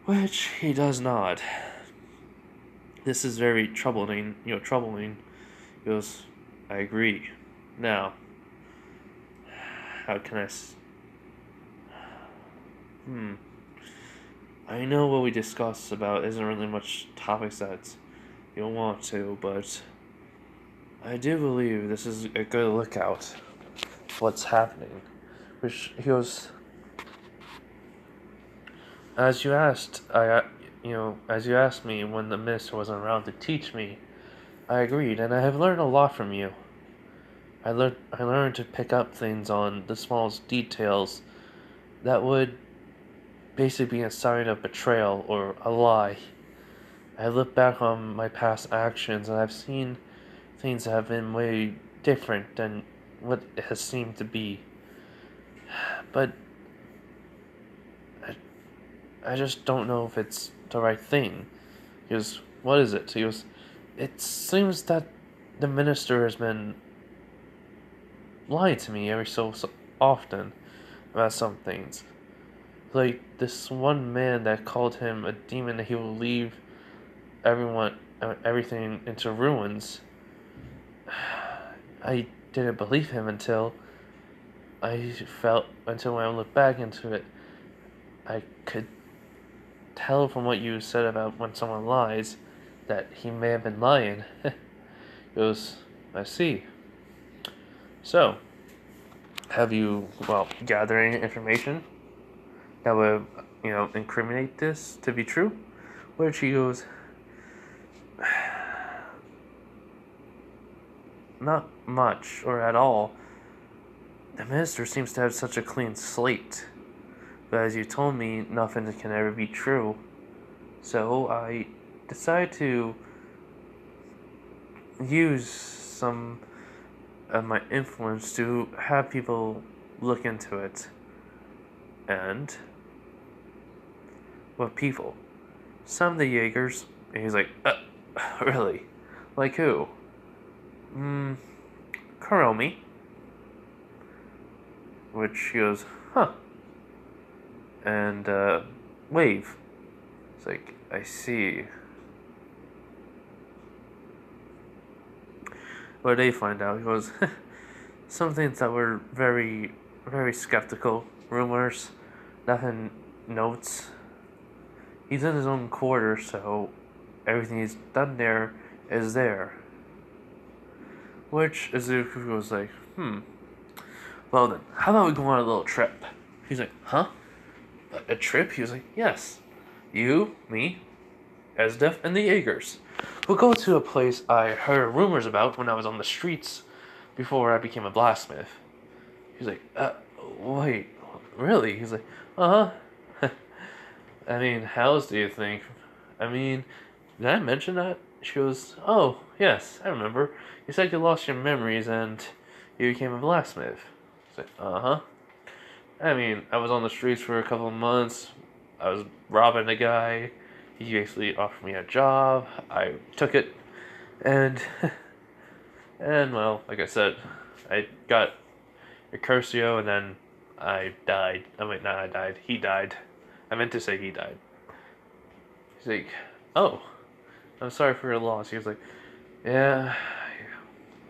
[SPEAKER 1] Which he does not. This is very troubling, troubling. He goes, I agree. Now, how can I know what we discussed about isn't really much topics that you don't want to, but I do believe this is a good lookout for what's happening. Which he goes, as you asked, as you asked me when the minister wasn't around to teach me, I agreed, and I have learned a lot from you. I learned to pick up things on the smallest details that would basically be a sign of betrayal or a lie. I look back on my past actions and I've seen things that have been way different than what it has seemed to be. But I just don't know if it's the right thing. He goes, what is it? He goes, it seems that the minister has been lying to me every so often about some things. Like this one man that called him a demon that he will leave everything into ruins. I didn't believe him until when I looked back into it, I could tell from what you said about when someone lies that he may have been lying. It goes, I see. So, have you, gathered any information that would, incriminate this to be true? Which he goes, not much, or at all. The minister seems to have such a clean slate. But as you told me, nothing can ever be true. So I decided to use some of my influence to have people look into it. And what people? Some of the Jaegers. And he's like, really? Like who? Karomi. Which he goes, huh. And, Wave. It's like, I see. What did they find out? He goes, some things that were very, very skeptical. Rumors, nothing, notes. He's in his own quarter, so everything he's done there is there. Which Izuku was like, well then, how about we go on a little trip? He's like, huh? A trip? He was like, yes. You, me, Esdef, and the Jaegers. We'll go to a place I heard rumors about when I was on the streets before I became a blacksmith. He's like, wait, really? He's like, uh-huh. I mean, how else do you think? I mean, did I mention that? She goes, oh, yes, I remember. You said you lost your memories and you became a blacksmith. He's like, uh-huh. I mean, I was on the streets for a couple of months. I was robbing a guy. He basically offered me a job. I took it. And well, like I said, I got a Curcio and then I died. I mean, not I died. He died. I meant to say he died. He's like, oh, I'm sorry for your loss. He was like, yeah,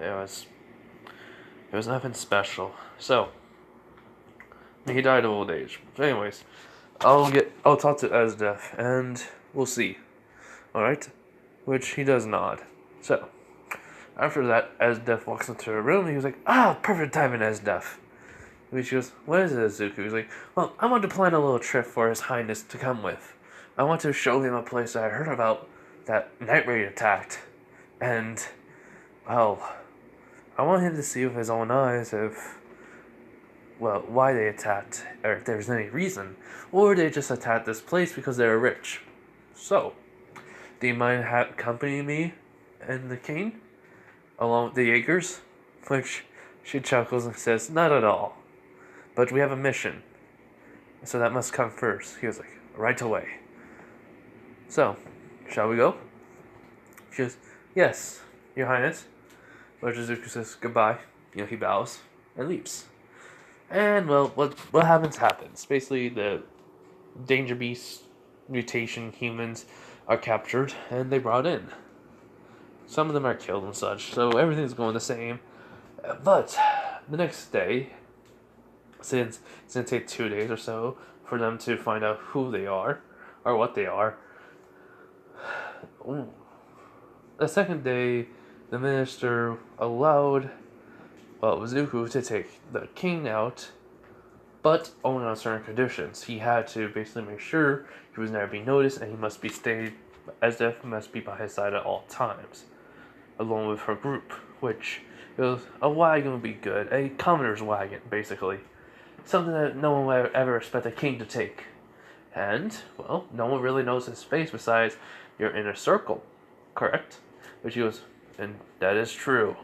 [SPEAKER 1] it was nothing special. So, he died of old age. But anyways, I'll talk to Esdef and we'll see. Alright? Which he does not. So, after that, Esdef walks into a room and he was like, perfect timing, Esdef. And she goes, what is it, Izuku? He's like, well, I want to plan a little trip for His Highness to come with. I want to show him a place that I heard about that Night Raid attacked. And, well, I want him to see with his own eyes if well, why they attacked, or if there's any reason, or they just attacked this place because they're rich. So, do you mind accompanying me and the king along with the Jaegers? Which she chuckles and says, "Not at all. But we have a mission, so that must come first." He was like, "Right away." So, shall we go? She goes, "Yes, Your Highness." But Jizuku says goodbye. He bows and leaves. And well, what happens. Basically, the Danger Beast mutation humans are captured and they brought in. Some of them are killed and such, so everything's going the same. But the next day, since it's gonna take 2 days or so for them to find out who they are or what they are. The second day, the minister allowed Zuko to take the king out, but only on certain conditions. He had to basically make sure he was never being noticed, and he must be stayed as if must be by his side at all times, along with her group, which was a wagon would be good, a commoner's wagon, basically. Something that no one would ever expect a king to take. And, well, no one really knows his face besides your inner circle, correct? But she goes, and that is true.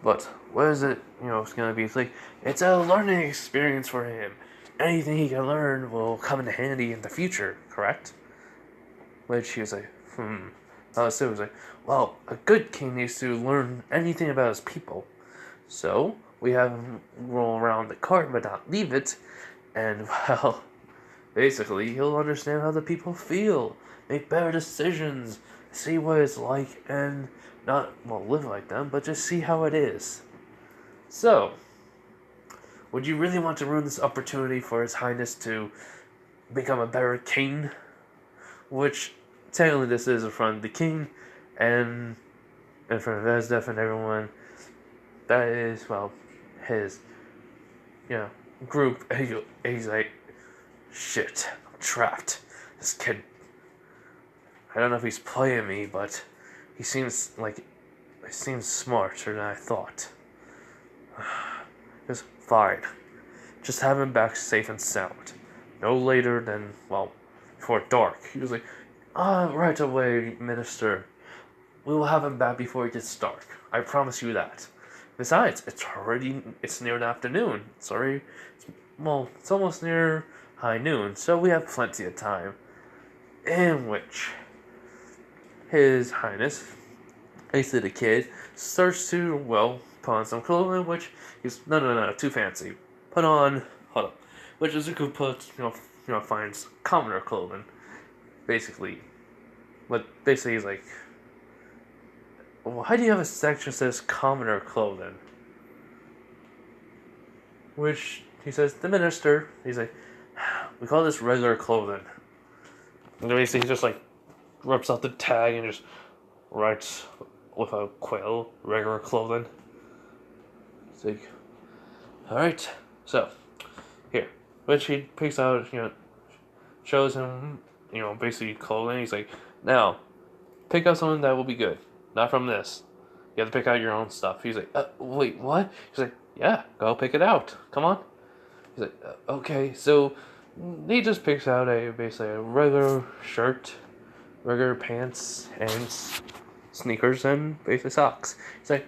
[SPEAKER 1] But what is it, it's going to be? It's like, it's a learning experience for him. Anything he can learn will come in handy in the future, correct? Which he was like, So he was like, well, a good king needs to learn anything about his people. So, we have him roll around the cart but not leave it. And, well, basically, he'll understand how the people feel, make better decisions, see what it's like, and not, live like them, but just see how it is. So, would you really want to ruin this opportunity for His Highness to become a better king? Which, technically, this is in front of the king, and in front of Esdef and everyone. That is, his, group. He's like, shit, I'm trapped. This kid, I don't know if he's playing me, but he seems smarter than I thought. Just fine. Just have him back safe and sound. No later than, before dark. He was like, right away, Minister. We will have him back before it gets dark. I promise you that. Besides, it's near the afternoon. It's almost near high noon, so we have plenty of time. In which, His Highness, basically the kid, starts to, put on some clothing, which he's, no, too fancy. Hold up. Which Izuku puts, finds commoner clothing. Basically. But basically he's like, why do you have a section that says commoner clothing? Which, he says, the minister, he's like, we call this regular clothing. And basically he just rips out the tag and just writes with a quill, regular clothing. It's like, alright, so, here. Which he picks out, shows him, basically clothing. He's like, now, pick out something that will be good. Not from this. You have to pick out your own stuff. He's like, wait, what? He's like, yeah, go pick it out. Come on. He's like, okay. So he just picks out basically a regular shirt, regular pants, and sneakers, and basically socks. He's like,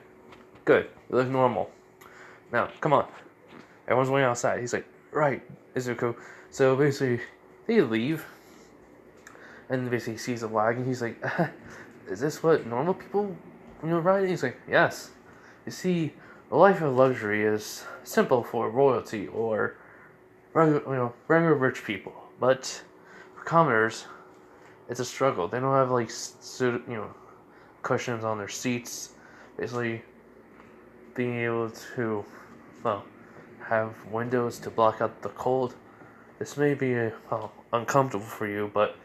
[SPEAKER 1] good. You look normal. Now, come on. Everyone's waiting outside. He's like, right, Izuku. So basically, they leave. And basically he sees a wagon. He's like, is this what normal people, ride? He's like, yes. You see, a life of luxury is simple for royalty or regular rich people. But for commoners, it's a struggle. They don't have cushions on their seats. Basically, being able to, have windows to block out the cold. This may be uncomfortable for you, but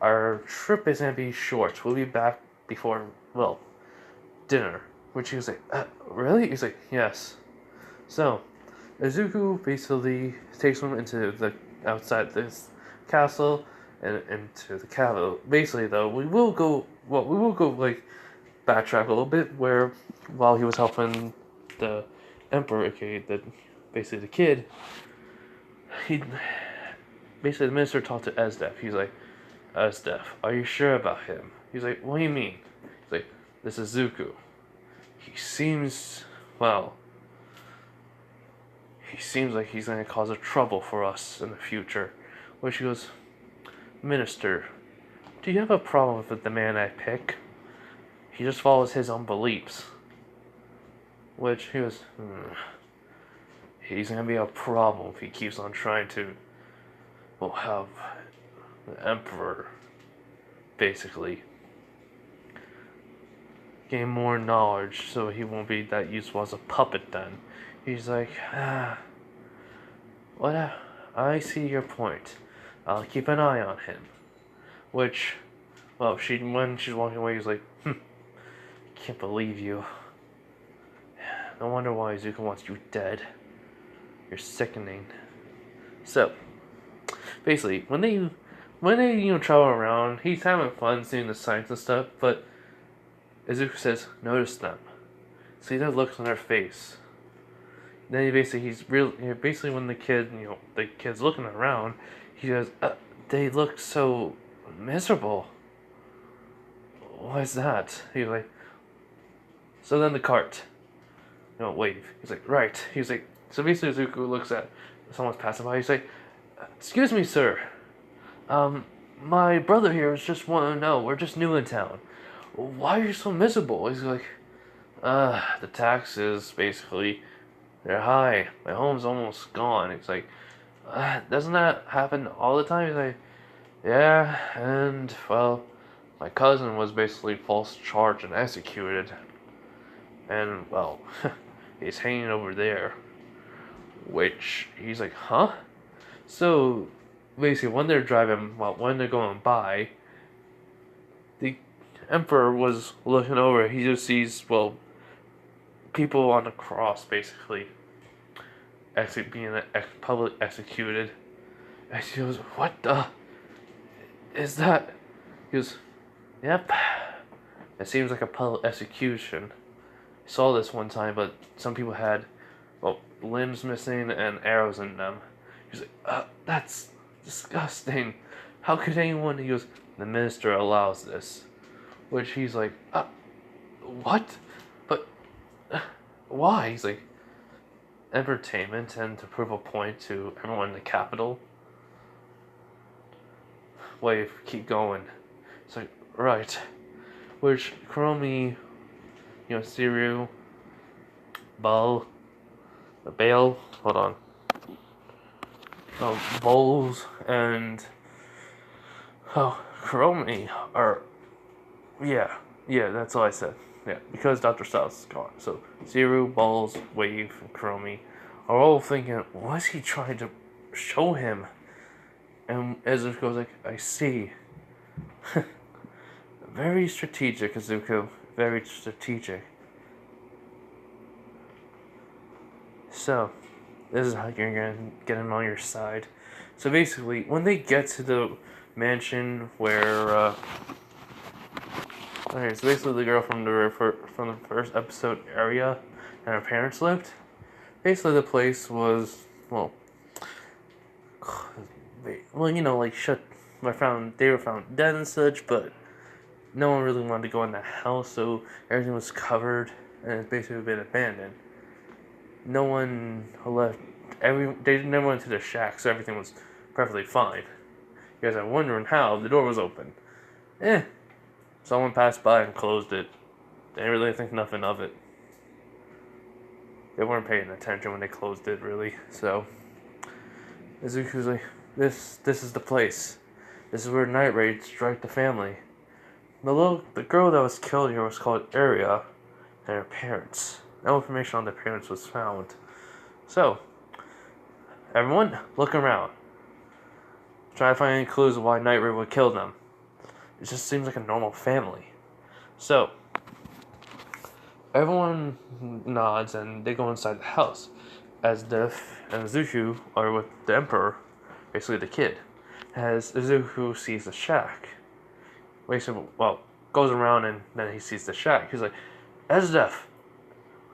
[SPEAKER 1] our trip is going to be short. We'll be back before, dinner. Which he was like, really? He's like, yes. So, Izuku basically takes him into the outside this castle and into the capital. Basically, though, we will go backtrack a little bit while he was helping the emperor, aka basically the kid, he basically the minister talked to Esdef. He's like, Esdef, are you sure about him? He's like, what do you mean? He's like, this is Zuko. He seems, well, he seems like he's going to cause a trouble for us in the future. Which he goes, Minister, do you have a problem with the man I pick? He just follows his own beliefs. Which he goes, he's going to be a problem if he keeps on trying to, well, have the Emperor basically gain more knowledge so he won't be that useful as a puppet then. He's like, what? I see your point. I'll keep an eye on him. Which, well, when she's walking away, he's like, can't believe you. No wonder why Zuko wants you dead. You're sickening. So, basically, when they travel around, he's having fun seeing the signs and stuff, but Izuku says, notice them. See the looks on their face. Then basically when the kid's looking around, he goes, they look so miserable. Why is that? He's like, so then the cart. Wave. He's like, right. He's like, so basically Izuku looks at someone's passing by. He's like, excuse me, sir. My brother here is just want to know. We're just new in town. Why are you so miserable? He's like, the taxes, basically, they're high. My home's almost gone. He's like, doesn't that happen all the time? He's like, yeah, and, well, my cousin was basically false charged and executed. And, well, he's hanging over there. Which, he's like, huh? So, basically, when they're going by, the Emperor was looking over. He just sees, well, people on the cross, basically, being public executed. And she goes, what the is that? He goes, yep. It seems like a public execution. I saw this one time, but some people had, well, limbs missing and arrows in them. He's like, that's disgusting. How could anyone? He goes, the minister allows this. Which he's like, what? But, why? He's like, entertainment and to prove a point to everyone in the capital. Wave, keep going. It's like, right. Which, Kuromi, Siru, Bale, hold on. Bowls and Kuromi are, yeah, that's all I said. Yeah, because Dr. Styles is gone. So, Siru, Bowls, Wave, and Kuromi are all thinking, what is he trying to show him? And Izuku goes like, I see. Very strategic, Izuku. Very strategic. So, this is how you're going to get him on your side. So basically, when they get to the mansion where, okay, so basically the girl from the first episode area and her parents lived. Basically, the place was, well, shut. They were found dead and such, but no one really wanted to go in the house, so everything was covered and it's basically been abandoned. No one left. They never went to the shack, so everything was perfectly fine. You guys are wondering how the door was open. Someone passed by and closed it. They didn't really think nothing of it. They weren't paying attention when they closed it, really. So, Izuku's like, this is the place. This is where night raids strike the family. The girl that was killed here was called Aria, and her parents. No information on their parents was found. So, everyone, look around. Try to find any clues of why Night Raid would kill them. It just seems like a normal family. So, everyone nods and they go inside the house. As Def and Izuku are with the Emperor, basically the kid. As Izuku sees the shack. Basically, well, goes around and then he sees the shack. He's like, Esdef,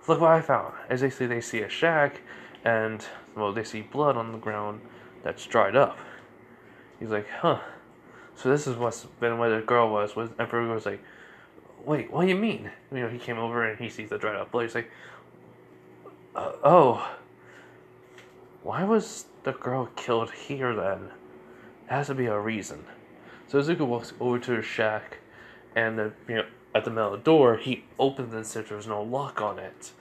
[SPEAKER 1] look what I found. As they see a shack, and well, they see blood on the ground that's dried up. He's like, huh. So this is what's been where the girl was. Emperor was like, wait, what do you mean? He came over and he sees the dried up blood. He's like, oh, why was the girl killed here then? There has to be a reason. So Izuku walks over to the shack, and at the middle of the door, he opens it since there's no lock on it.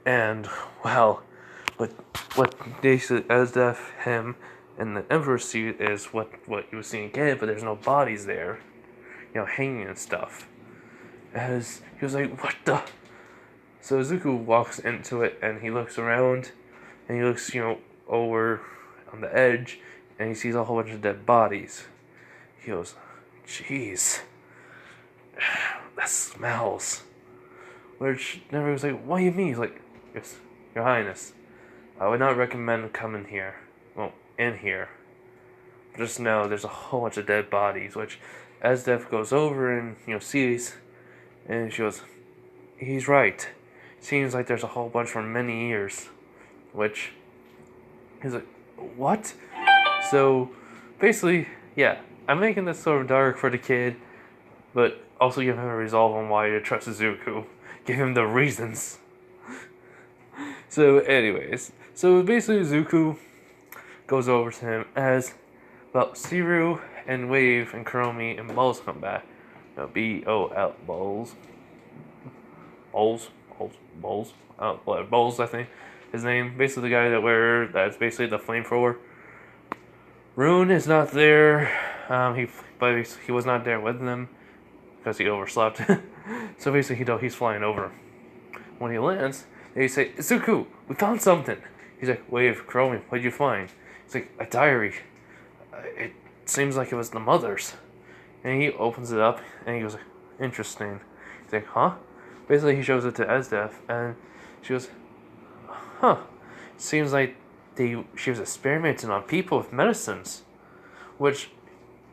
[SPEAKER 1] And well, what they said as if him and the Emperor see is what you was seeing again, but there's no bodies there, hanging and stuff. As he was like, what the? So Izuku walks into it and he looks around, and he looks over on the edge, and he sees a whole bunch of dead bodies. He goes, jeez, that smells. Which Never was like, what do you mean? He's like, yes, Your Highness, I would not recommend coming here. Well, in here. Just know there's a whole bunch of dead bodies, which Esdeff goes over and, sees, and she goes, he's right. Seems like there's a whole bunch for many years. Which, he's like, what? So, basically, yeah, I'm making this sort of dark for the kid, but also give him a resolve on why to trust Izuku. Give him the reasons. So, anyways, basically Izuku goes over to him as, well, Siru and Wave and Kuromi and Bowls come back. B-O-L, Bowls. Bowls, I think, his name. Basically the guy that's basically the flamethrower. Rune is not there. He was not there with them because he overslept. So basically, he's flying over. When he lands, they say, Izuku, we found something. He's like, Wave, Kuromi, what'd you find? He's like, a diary. It seems like it was the mother's. And he opens it up, and he goes, interesting. He's like, huh? Basically, he shows it to Esdeff, and she goes, huh. Seems like she was experimenting on people with medicines. Which,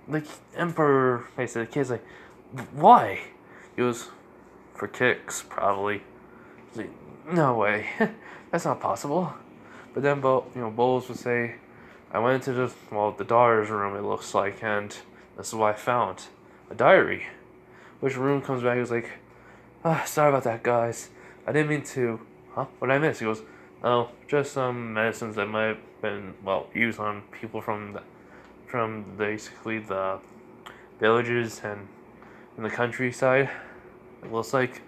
[SPEAKER 1] the Emperor, basically, the kid's like, why? He goes, for kicks, probably. He's like, no way. That's not possible. But then, Bowles would say, I went into the daughter's room, it looks like, and this is what I found. A diary. Which Rune comes back, he was like, sorry about that, guys. I didn't mean to. Huh? What did I miss? He goes, oh, just some medicines that might have been, used on people from basically the villages and in the countryside, it looks like.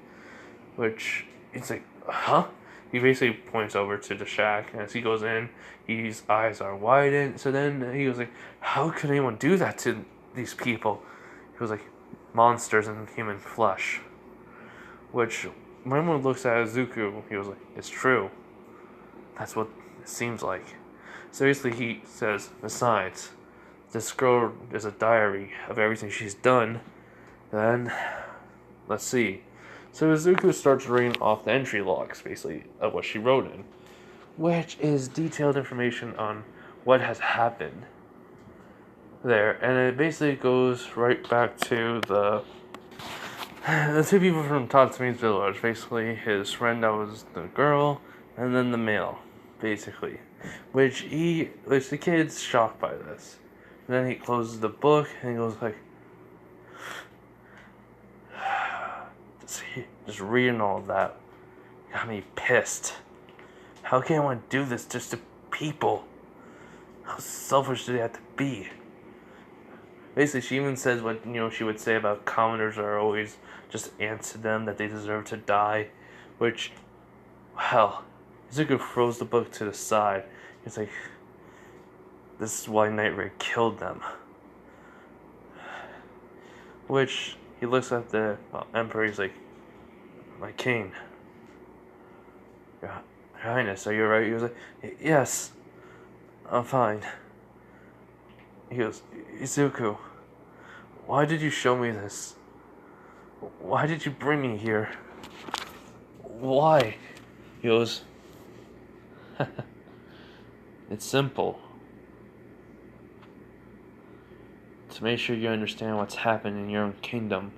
[SPEAKER 1] Which, it's like, huh? He basically points over to the shack, and as he goes in, his eyes are widened. So then he was like, how could anyone do that to these people? He was like, monsters in human flesh. Which, when everyone looks at Izuku, he was like, it's true. That's what it seems like. So basically he says, besides, this girl is a diary of everything she's done. Then, let's see. So Izuku starts reading off the entry logs, basically, of what she wrote in, which is detailed information on what has happened there. And it basically goes right back to the two people from Tatsumi's village, basically his friend that was the girl, and then the male, basically. Which the kid's shocked by this. And then he closes the book, and he goes like, just reading all of that got me pissed. How can anyone do this just to people? How selfish do they have to be? Basically, she even says what she would say about commoners are always just ants to them, that they deserve to die. Which, well, Izuku throws the book to the side. He's like, this is why Night Raid killed them. Which, he looks at the Emperor, he's like, my king. Your Highness, are you alright? He was like, yes, I'm fine. He goes, Izuku, why did you show me this? Why did you bring me here? Why? He goes, it's simple. To make sure you understand what's happened in your own kingdom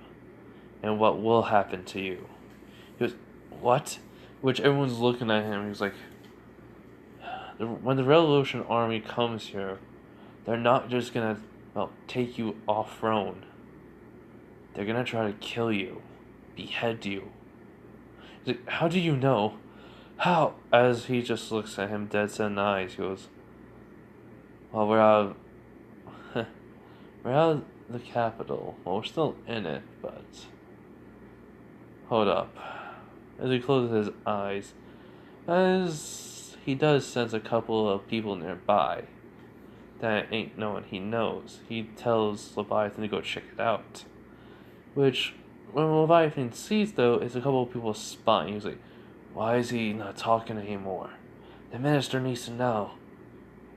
[SPEAKER 1] and what will happen to you. He goes, what? which everyone's looking at him. He's like, when the Revolution Army comes here, they're not just gonna, well, take you off throne. They're gonna try to kill you, behead you. He's like, how do you know? How? As he just looks at him dead set in the eyes, he goes, well, we're out of the capital. Well, we're still in it, but hold up. As he closes his eyes, as he does sense a couple of people nearby that ain't no one he knows, he tells Leviathan to go check it out. Which, when Leviathan sees, though, is a couple of people spying. He's like, why is he not talking anymore? The minister needs to know.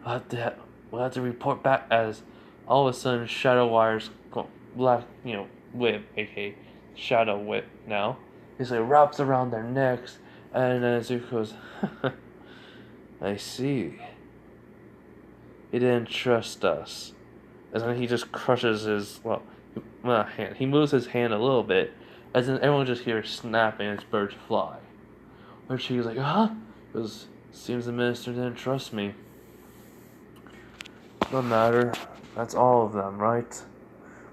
[SPEAKER 1] We'll have to report back. As all of a sudden shadow wires go black, whip, aka shadow whip now. It's like wraps around their necks, and then Zuko goes, I see. He didn't trust us. And then he just crushes his, not hand. He moves his hand a little bit, as then everyone just hears snapping as birds fly. Which he was like, huh? Because seems the minister didn't trust me. No matter. That's all of them, right?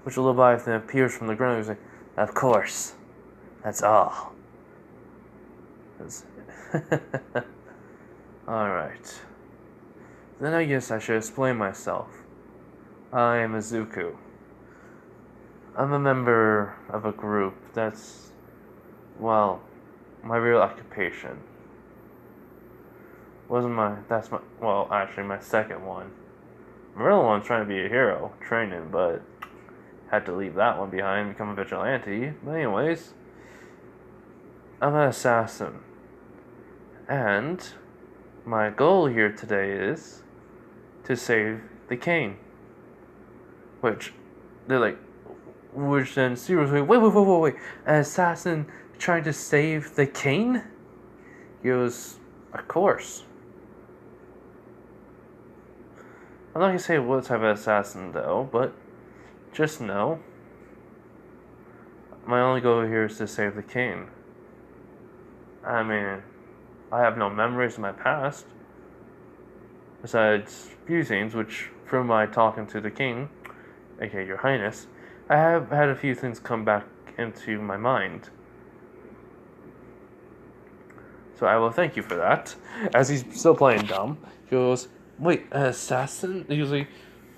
[SPEAKER 1] Which Leviathan appears from the ground. He's like, of course. That's all. Alright. Then I guess I should explain myself. I am Izuku. I'm a member of a group that's, well, my real occupation. Actually my second one. My real one's trying to be a hero, training, but had to leave that one behind and become a vigilante. But anyways, I'm an assassin. And my goal here today is to save the king. Which then seriously, wait. An assassin trying to save the king? He goes, of course. I'm not gonna say what type of assassin though, but just know my only goal here is to save the king. I mean, I have no memories of my past, besides few things, which from my talking to the king, aka your highness, I have had a few things come back into my mind. So I will thank you for that. As he's still playing dumb, he goes, wait, an assassin? He was like,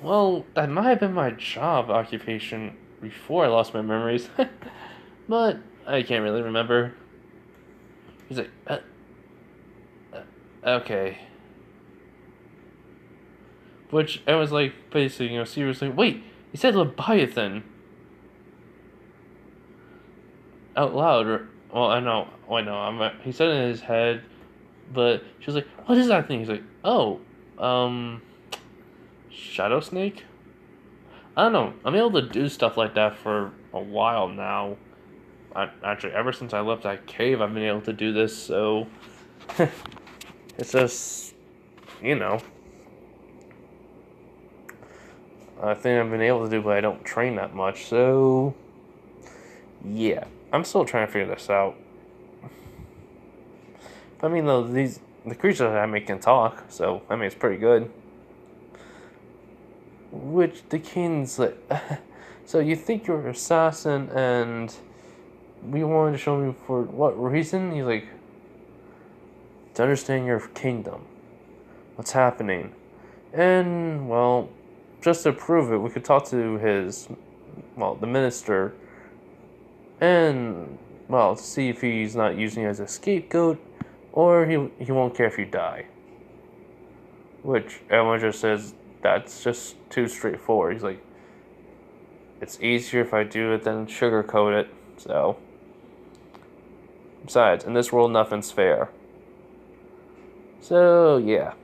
[SPEAKER 1] well, that might have been my job occupation before I lost my memories. But I can't really remember. He's like, okay. Which I was like, basically, seriously, wait, he said Leviathan. Out loud, I know, he said it in his head, but she was like, what is that thing? He's like, oh, Shadow Snake? I don't know, I'm able to do stuff like that for a while now. Actually, ever since I left that cave, I've been able to do this, so it's just, a thing I've been able to do, but I don't train that much, so yeah, I'm still trying to figure this out. But I mean, though, the creatures that I make can talk, so I mean, it's pretty good. Which the king's like, so you think you're an assassin, and we wanted to show me for what reason? He's like, to understand your kingdom, what's happening, and well, just to prove it, we could talk to the minister, and to see if he's not using you as a scapegoat, or he won't care if you die. Which everyone just says that's just too straightforward. He's like, it's easier if I do it than sugarcoat it. So, besides, in this world, nothing's fair. So yeah.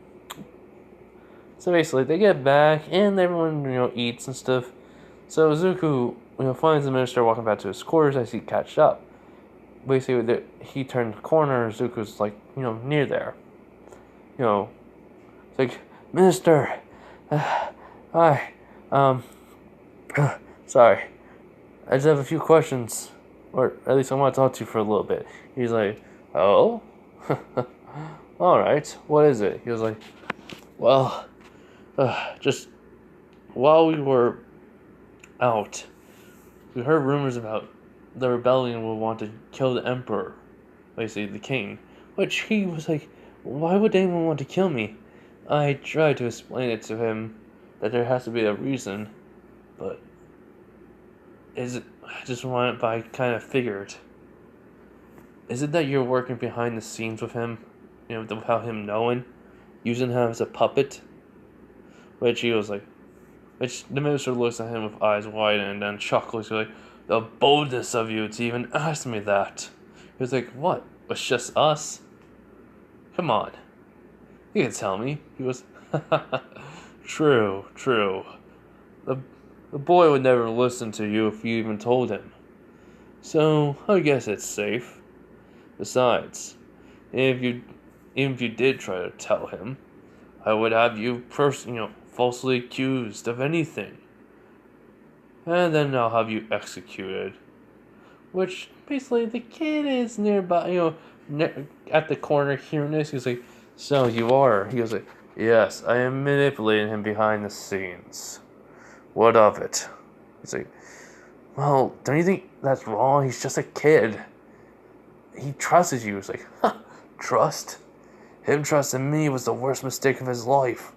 [SPEAKER 1] So basically, they get back and everyone eats and stuff. So Zuko finds the minister walking back to his quarters as he catches up. Basically, he turned the corner. Zuko's like near there. It's like, Minister, hi, sorry, I just have a few questions, or at least I want to talk to you for a little bit. He's like, oh, Alright, what is it? He was like, well, just while we were out, we heard rumors about the rebellion will want to kill the emperor, basically the king. Which he was like, why would anyone want to kill me? I tried to explain it to him that there has to be a reason, but is it? I just wanted, but I kind of figured. Is it that you're working behind the scenes with him, without him knowing, using him as a puppet? Which he was like, which the minister looks at him with eyes wide and then chuckles. He's like, the boldness of you to even ask me that. He was like, what? It's just us? Come on. You can tell me. He was, true, true. The, the boy would never listen to you if you even told him. So, I guess it's safe. Besides, even if you did try to tell him, I would have you falsely accused of anything. And then I'll have you executed. Which, basically, the kid is nearby, at the corner hearing this. He's like, so you are? He was like, yes, I am manipulating him behind the scenes. What of it? He's like, well, don't you think that's wrong? He's just a kid. He trusted you. He's like, huh, trust? Him trusting me was the worst mistake of his life.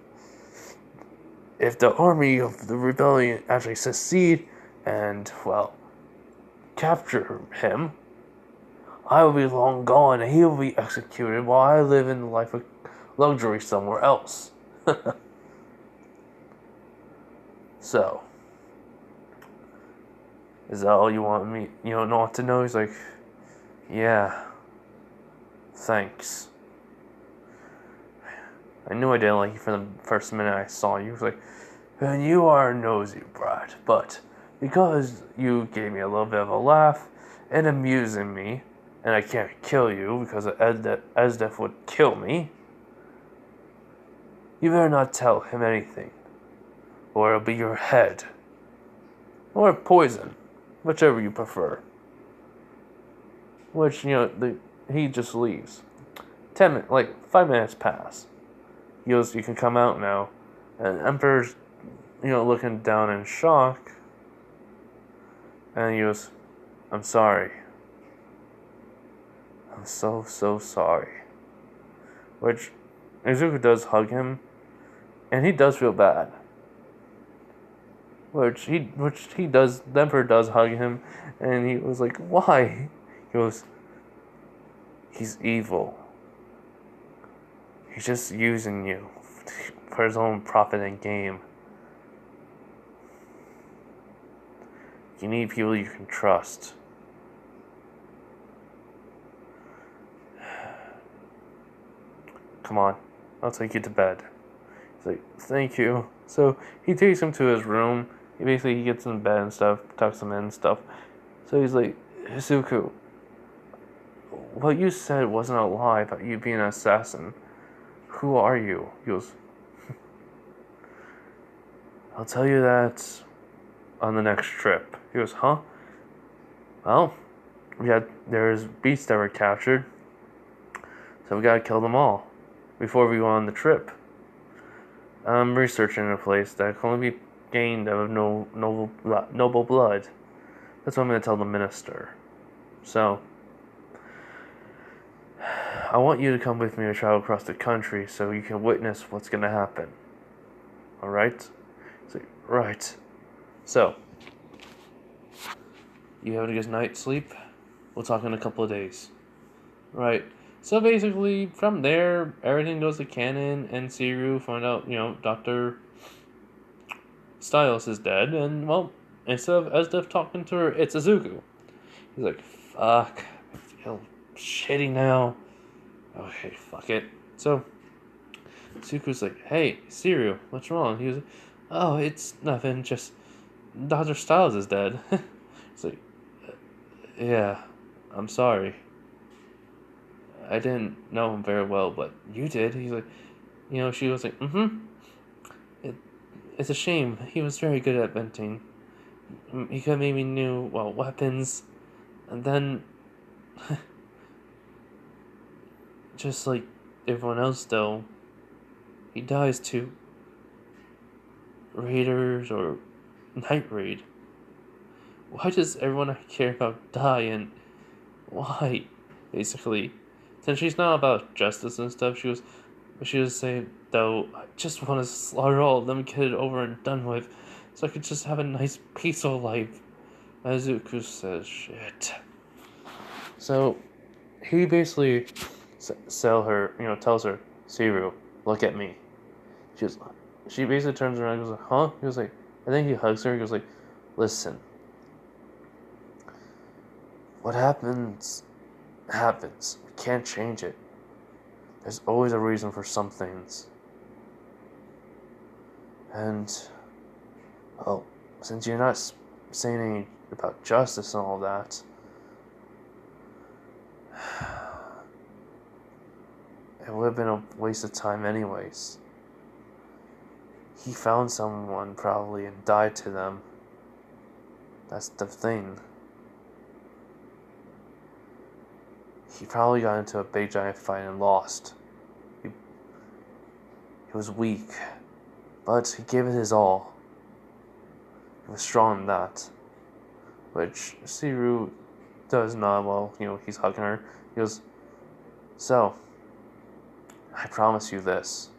[SPEAKER 1] If the army of the rebellion actually succeed and, well, capture him, I will be long gone and he will be executed while I live in the life of luxury somewhere else. So, is that all you want me, not to know? He's like, yeah, thanks. I knew I didn't like you from the first minute I saw you. He was like, and you are a nosy brat, but because you gave me a little bit of a laugh and amusing me, and I can't kill you because Esdef would kill me, you better not tell him anything, or it'll be your head, or poison, whichever you prefer. Which, he just leaves. 5 minutes pass. He goes, you can come out now. And Emperor's, looking down in shock. And he goes, I'm sorry. I'm so, so sorry. Which, Izuku does hug him. And he does feel bad. The Emperor does hug him. And he was like, why? He goes, he's evil. He's just using you for his own profit and game. You need people you can trust. Come on, I'll take you to bed. He's like, thank you. So he takes him to his room. He gets in bed and stuff, tucks him in and stuff. So he's like, Izuku, what you said wasn't a lie about you being an assassin. Who are you? He goes, I'll tell you that on the next trip. He goes, huh? Well, there's beasts that were captured, so we gotta kill them all before we go on the trip. I'm researching a place that can only be gained out of noble blood. That's what I'm gonna tell the minister. So, I want you to come with me to travel across the country so you can witness what's gonna happen. Alright? So, right. So, you having a good night's sleep? We'll talk in a couple of days. Right. So basically, from there, everything goes to canon, and Siru found out, Dr. Styles is dead, and, well, instead of Esdef talking to her, it's Izuku. He's like, fuck, I feel shitty now. Okay, fuck it. So, Izuku's like, hey, Siru, what's wrong? He was like, oh, it's nothing, just Dr. Styles is dead. It's like, yeah, I'm sorry. I didn't know him very well, but you did. He's like, she was like, It's a shame. He was very good at venting. He could have made me new, weapons. And then, just like everyone else, though, he dies to raiders or night raid. Why does everyone I care about die, and why? Basically, since she's not about justice and stuff, she was saying, though, I just want to slaughter all of them, get it over and done with, so I could just have a nice, peaceful life. Azuku says, shit. So, he basically tells her, Siru, look at me. She basically turns around and goes, huh? He was like, I think he hugs her. He goes like, listen, what happens, happens. We can't change it. There's always a reason for some things. And, well, since you're not saying anything about justice and all that, it would have been a waste of time anyways. He found someone probably and died to them. That's the thing. He probably got into a big giant fight and lost. He was weak, but he gave it his all. He was strong in that. Which Siru does not well. He's hugging her. He goes, so, I promise you this.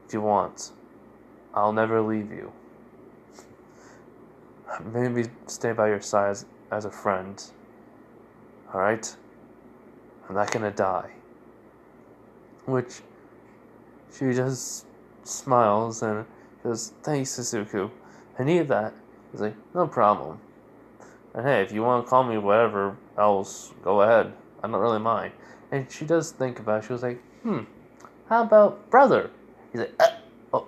[SPEAKER 1] If you want, I'll never leave you. Maybe stay by your side as a friend. Alright? I'm not gonna die. Which she just smiles and goes, thanks, Suzuku. I need that. He's like, no problem. And hey, if you want to call me whatever else, go ahead. I don't really mind. And she does think about it. She was like, how about brother? He's like,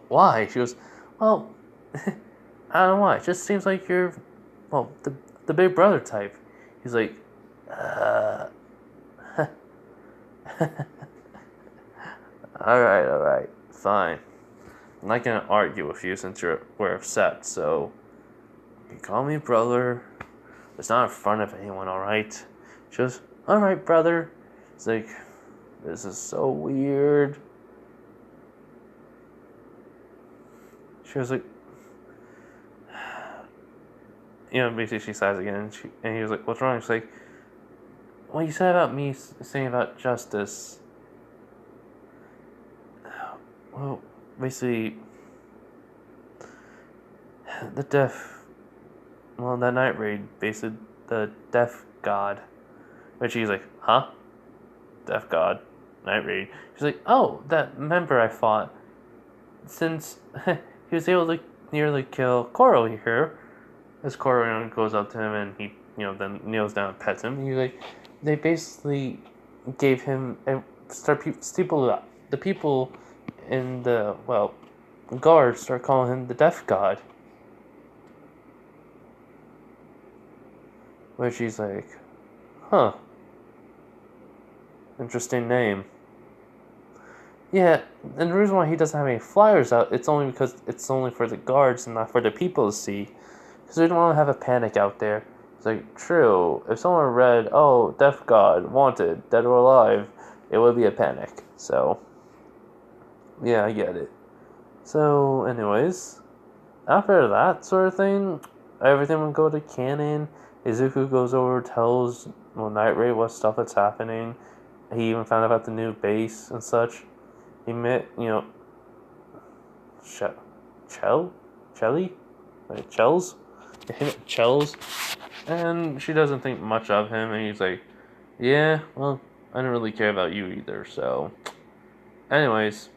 [SPEAKER 1] why? She goes, well, I don't know why. It just seems like you're, well, the big brother type. He's like, alright, fine. I'm not gonna argue with you since we're upset, so you call me brother. It's not in front of anyone, alright? She goes, alright, brother. It's like, this is so weird. She was like, basically she sighs again, and he was like, what's wrong? She's like, what you said about me saying about justice, well, basically, that night raid, basically, the death god, which he's like, huh? Death god, night raid. She's like, oh, that member I fought, since he was able to nearly kill Koro here, as Koro goes up to him and he, then kneels down and pets him, he's like, they basically gave him the people in the guards start calling him the Death God, which he's like, huh, interesting name. Yeah, and the reason why he doesn't have any flyers out, it's only because it's only for the guards and not for the people to see, because we don't want to have a panic out there. It's like, true, if someone read, oh, Death God, wanted, dead or alive, it would be a panic. So, yeah, I get it. So, anyways, after that sort of thing, everything would go to canon. Izuku goes over, tells Night Raid what stuff that's happening. He even found out about the new base and such. He met, Chelly? Like, Chells? And she doesn't think much of him, and he's like, yeah, well, I don't really care about you either, so. Anyways,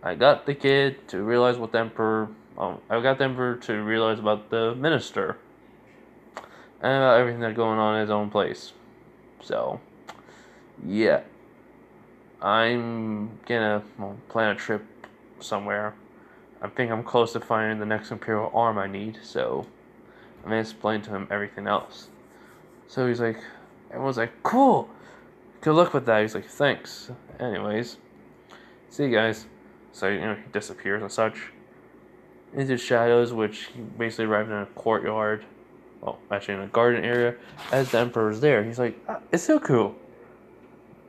[SPEAKER 1] I got the kid to realize what the Emperor, I got the Emperor to realize about the Minister, and about everything that's going on in his own place. So, yeah. I'm gonna plan a trip somewhere. I think I'm close to finding the next Imperial arm I need, so I'm gonna explain to him everything else. So he's like, everyone's like, cool, good luck with that. He's like, thanks. Anyways, see you guys. So, he disappears and such. Into shadows, which he basically arrived in a courtyard. Well, actually in a garden area, as the Emperor's there. He's like, Isuku,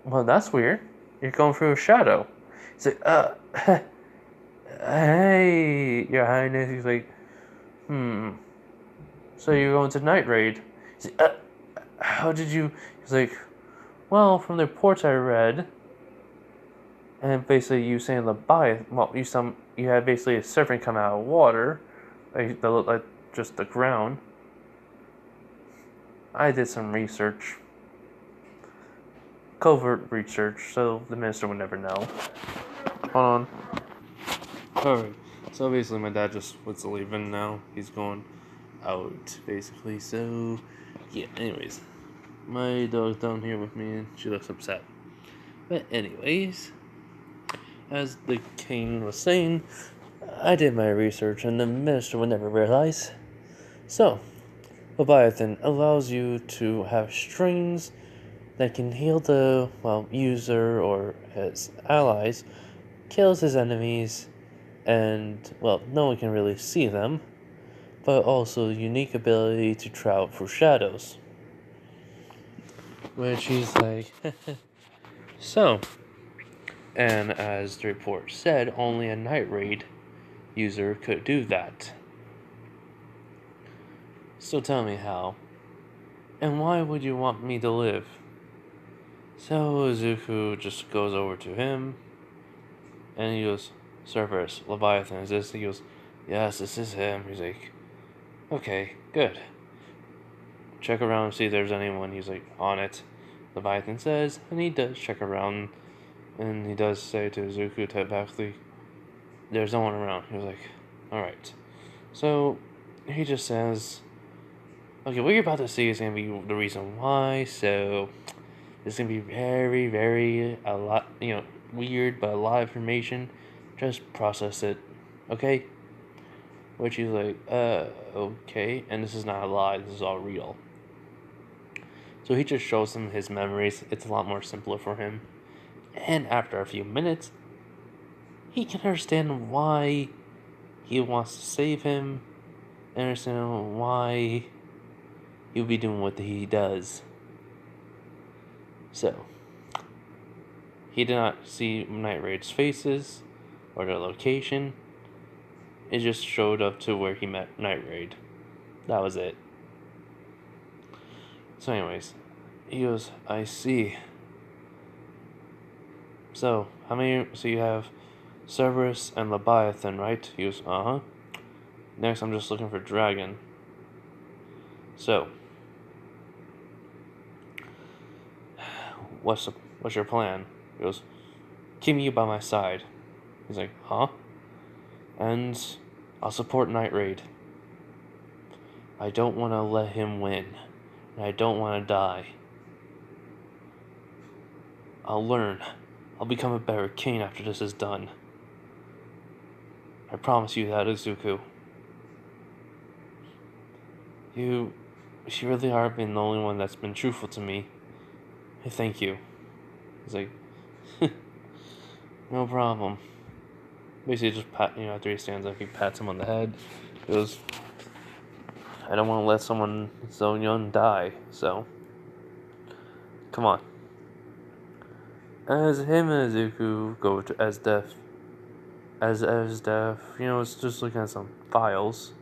[SPEAKER 1] well, that's weird. You're going through a shadow. He's like, hey, Your Highness. He's like, so you're going to night raid? He's like, how did you? He's like, well, from the reports I read, and basically you saying Leviathan. Well, you had basically a serpent come out of water, that looked like just the ground. I did some research, covert research, so the minister would never know. Hold on. Alright, so basically my dad just was leaving now. He's going out, basically. So, yeah, anyways. My dog's down here with me and she looks upset. But anyways, as the king was saying, I did my research and the minister would never realize. So, Leviathan allows you to have strings that can heal the, user or his allies, kills his enemies, and, no one can really see them, but also the unique ability to travel through shadows. Which he's like, so, and as the report said, only a night raid user could do that. So tell me how. And why would you want me to live? So Izuku just goes over to him, and he goes, Cerberus, Leviathan, is this? He goes, yes, this is him. He's like, okay, good. Check around, see if there's anyone. He's like, on it. Leviathan says, and he does check around, and he does say to Izuku telepathically, there's no one around. He was like, alright. So, he just says, okay, what you're about to see is going to be the reason why, so it's going to be very, very, a lot, weird, but a lot of information. Just process it, okay? Which he's like, okay, and this is not a lie, this is all real. So he just shows him his memories. It's a lot more simpler for him. And after a few minutes, he can understand why he wants to save him, and understand why he'll be doing what he does. So, he did not see Night Raid's faces or their location. It just showed up to where he met Night Raid. That was it. So anyways, he goes, I see. So, so you have Cerberus and Leviathan, right? He goes, uh-huh. Next, I'm just looking for Dragon. So, what's your plan? He goes, keep you by my side. He's like, huh? And I'll support Night Raid. I don't want to let him win. And I don't want to die. I'll learn. I'll become a better king after this is done. I promise you that, Izuku. You really are being the only one that's been truthful to me. I thank you. He's like, no problem. Basically, just after he stands up, he pats him on the head. He goes, I don't want to let someone so young die, so come on. As him and Izuku go to Esdef, it's just looking at some files,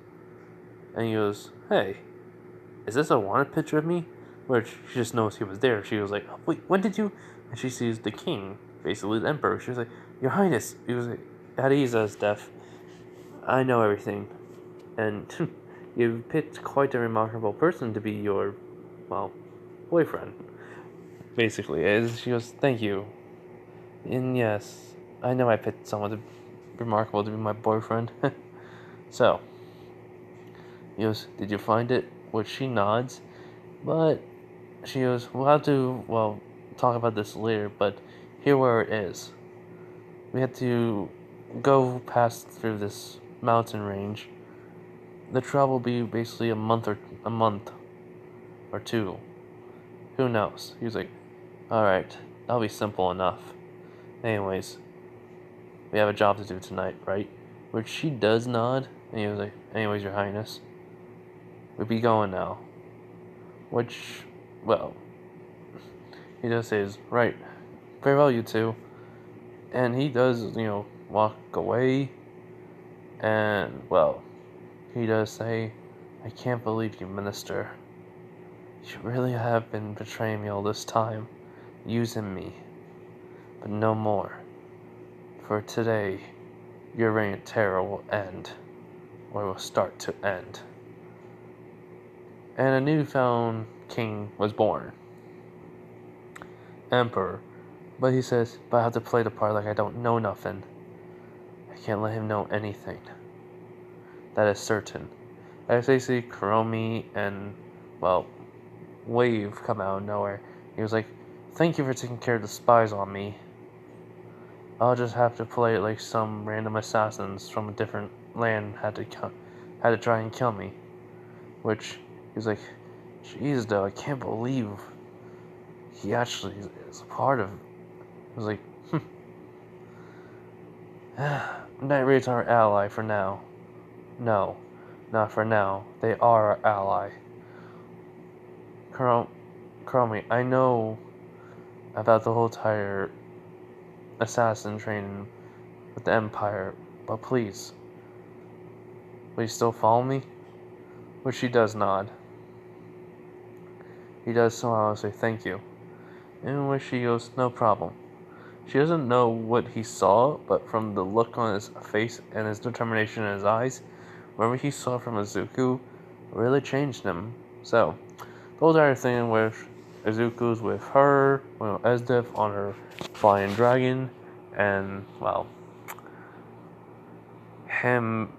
[SPEAKER 1] and he goes, hey, is this a wanted picture of me? Which she just knows he was there. She was like, wait, when did you? And she sees the king, basically the emperor. She was like, Your Highness. He was like, at ease, Esdef. I know everything. And you picked quite a remarkable person to be your, boyfriend. Basically, as she goes, thank you. And yes, I know I picked someone remarkable to be my boyfriend. So, he goes, did you find it? Which she nods, but she goes, we'll have to, talk about this later, but here where it is. We had to go past through this mountain range. The travel will be basically a month or two. Who knows? He was like, alright, that'll be simple enough. Anyways, we have a job to do tonight, right? Which she does nod, and he was like, anyways, Your Highness, we'll be going now. Which, he does say is, right, farewell, you two. And he does, walk away. And, well, he does say, I can't believe you, Minister. You really have been betraying me all this time, using me. But no more. For today, your reign of terror will end, or it will start to end. And a newfound king was born. Emperor. But he says, but I have to play the part like I don't know nothing. I can't let him know anything. That is certain. As they see Kuromi and, well, Wave come out of nowhere, he was like, thank you for taking care of the spies on me. I'll just have to play it like some random assassins from a different land had to try and kill me. Which, he was like, jeez though, I can't believe he actually is a part of it. I was like, Night Raids are our ally for now. No, not for now. They are our ally. Kuromi, I know about the whole entire assassin training with the Empire, but please, will you still follow me? Which she does nod. He does somehow say thank you, in which she goes, no problem. She doesn't know what he saw, but from the look on his face and his determination in his eyes, whatever he saw from Izuku really changed him. So, the whole entire thing with Izuku's with her, Esdeath on her flying dragon, and, well, him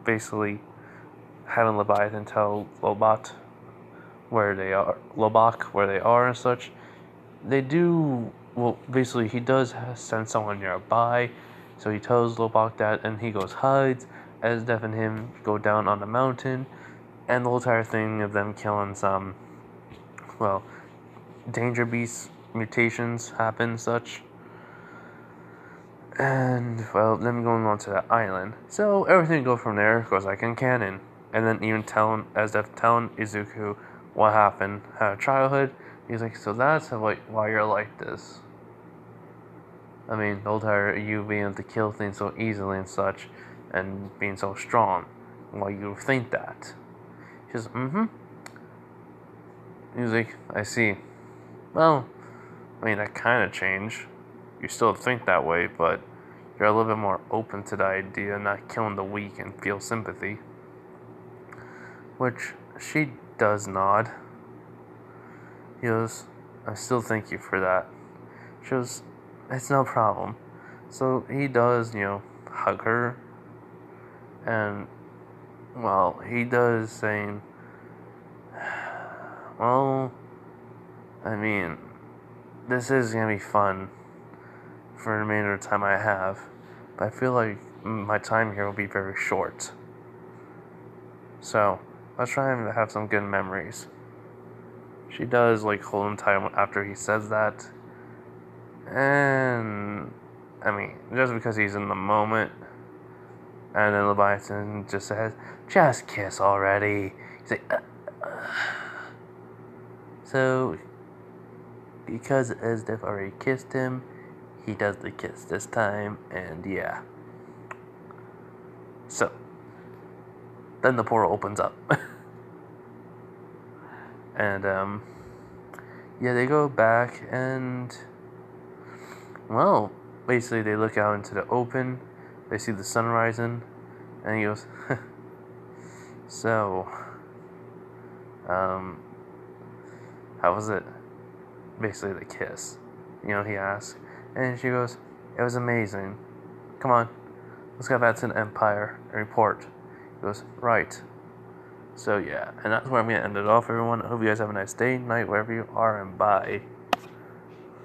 [SPEAKER 1] basically having Leviathan tell Lobak where they are and such. They do, well, basically he does send someone nearby, so he tells Lobak that, and he goes hides, Esdeath and him go down on the mountain, and the whole entire thing of them killing some, well, danger beast mutations happen and such. And, well, them going on to that island. So everything goes from there, goes like in canon. And then even telling Izuku what happened, how childhood. He's like, so that's why you're like this. I mean, the whole entire you being able to kill things so easily and such, and being so strong. Why you think that? He's He's like, I see. Well, I mean, that kind of changed. You still think that way, but you're a little bit more open to the idea of not killing the weak and feel sympathy. Which she does nod. He goes, I still thank you for that. She goes, it's no problem. So he does, hug her. And, well, he does saying, well, I mean, this is going to be fun for the remainder of the time I have. But I feel like my time here will be very short. So, let's try and have some good memories. She does, hold him tight after he says that. And, I mean, just because he's in the moment. And then Leviathan just says, just kiss already. He's like, So, because Esdeath already kissed him, he does the kiss this time, and yeah. So, then the portal opens up. And, yeah, they go back, and, well, basically they look out into the open, they see the sun rising, and he goes, so, how was it? Basically the kiss, he asks, and she goes, it was amazing. Come on, let's go back to the Empire and report. He goes, right. So yeah, and that's where I'm going to end it off, everyone. I hope you guys have a nice day, night, wherever you are, and bye.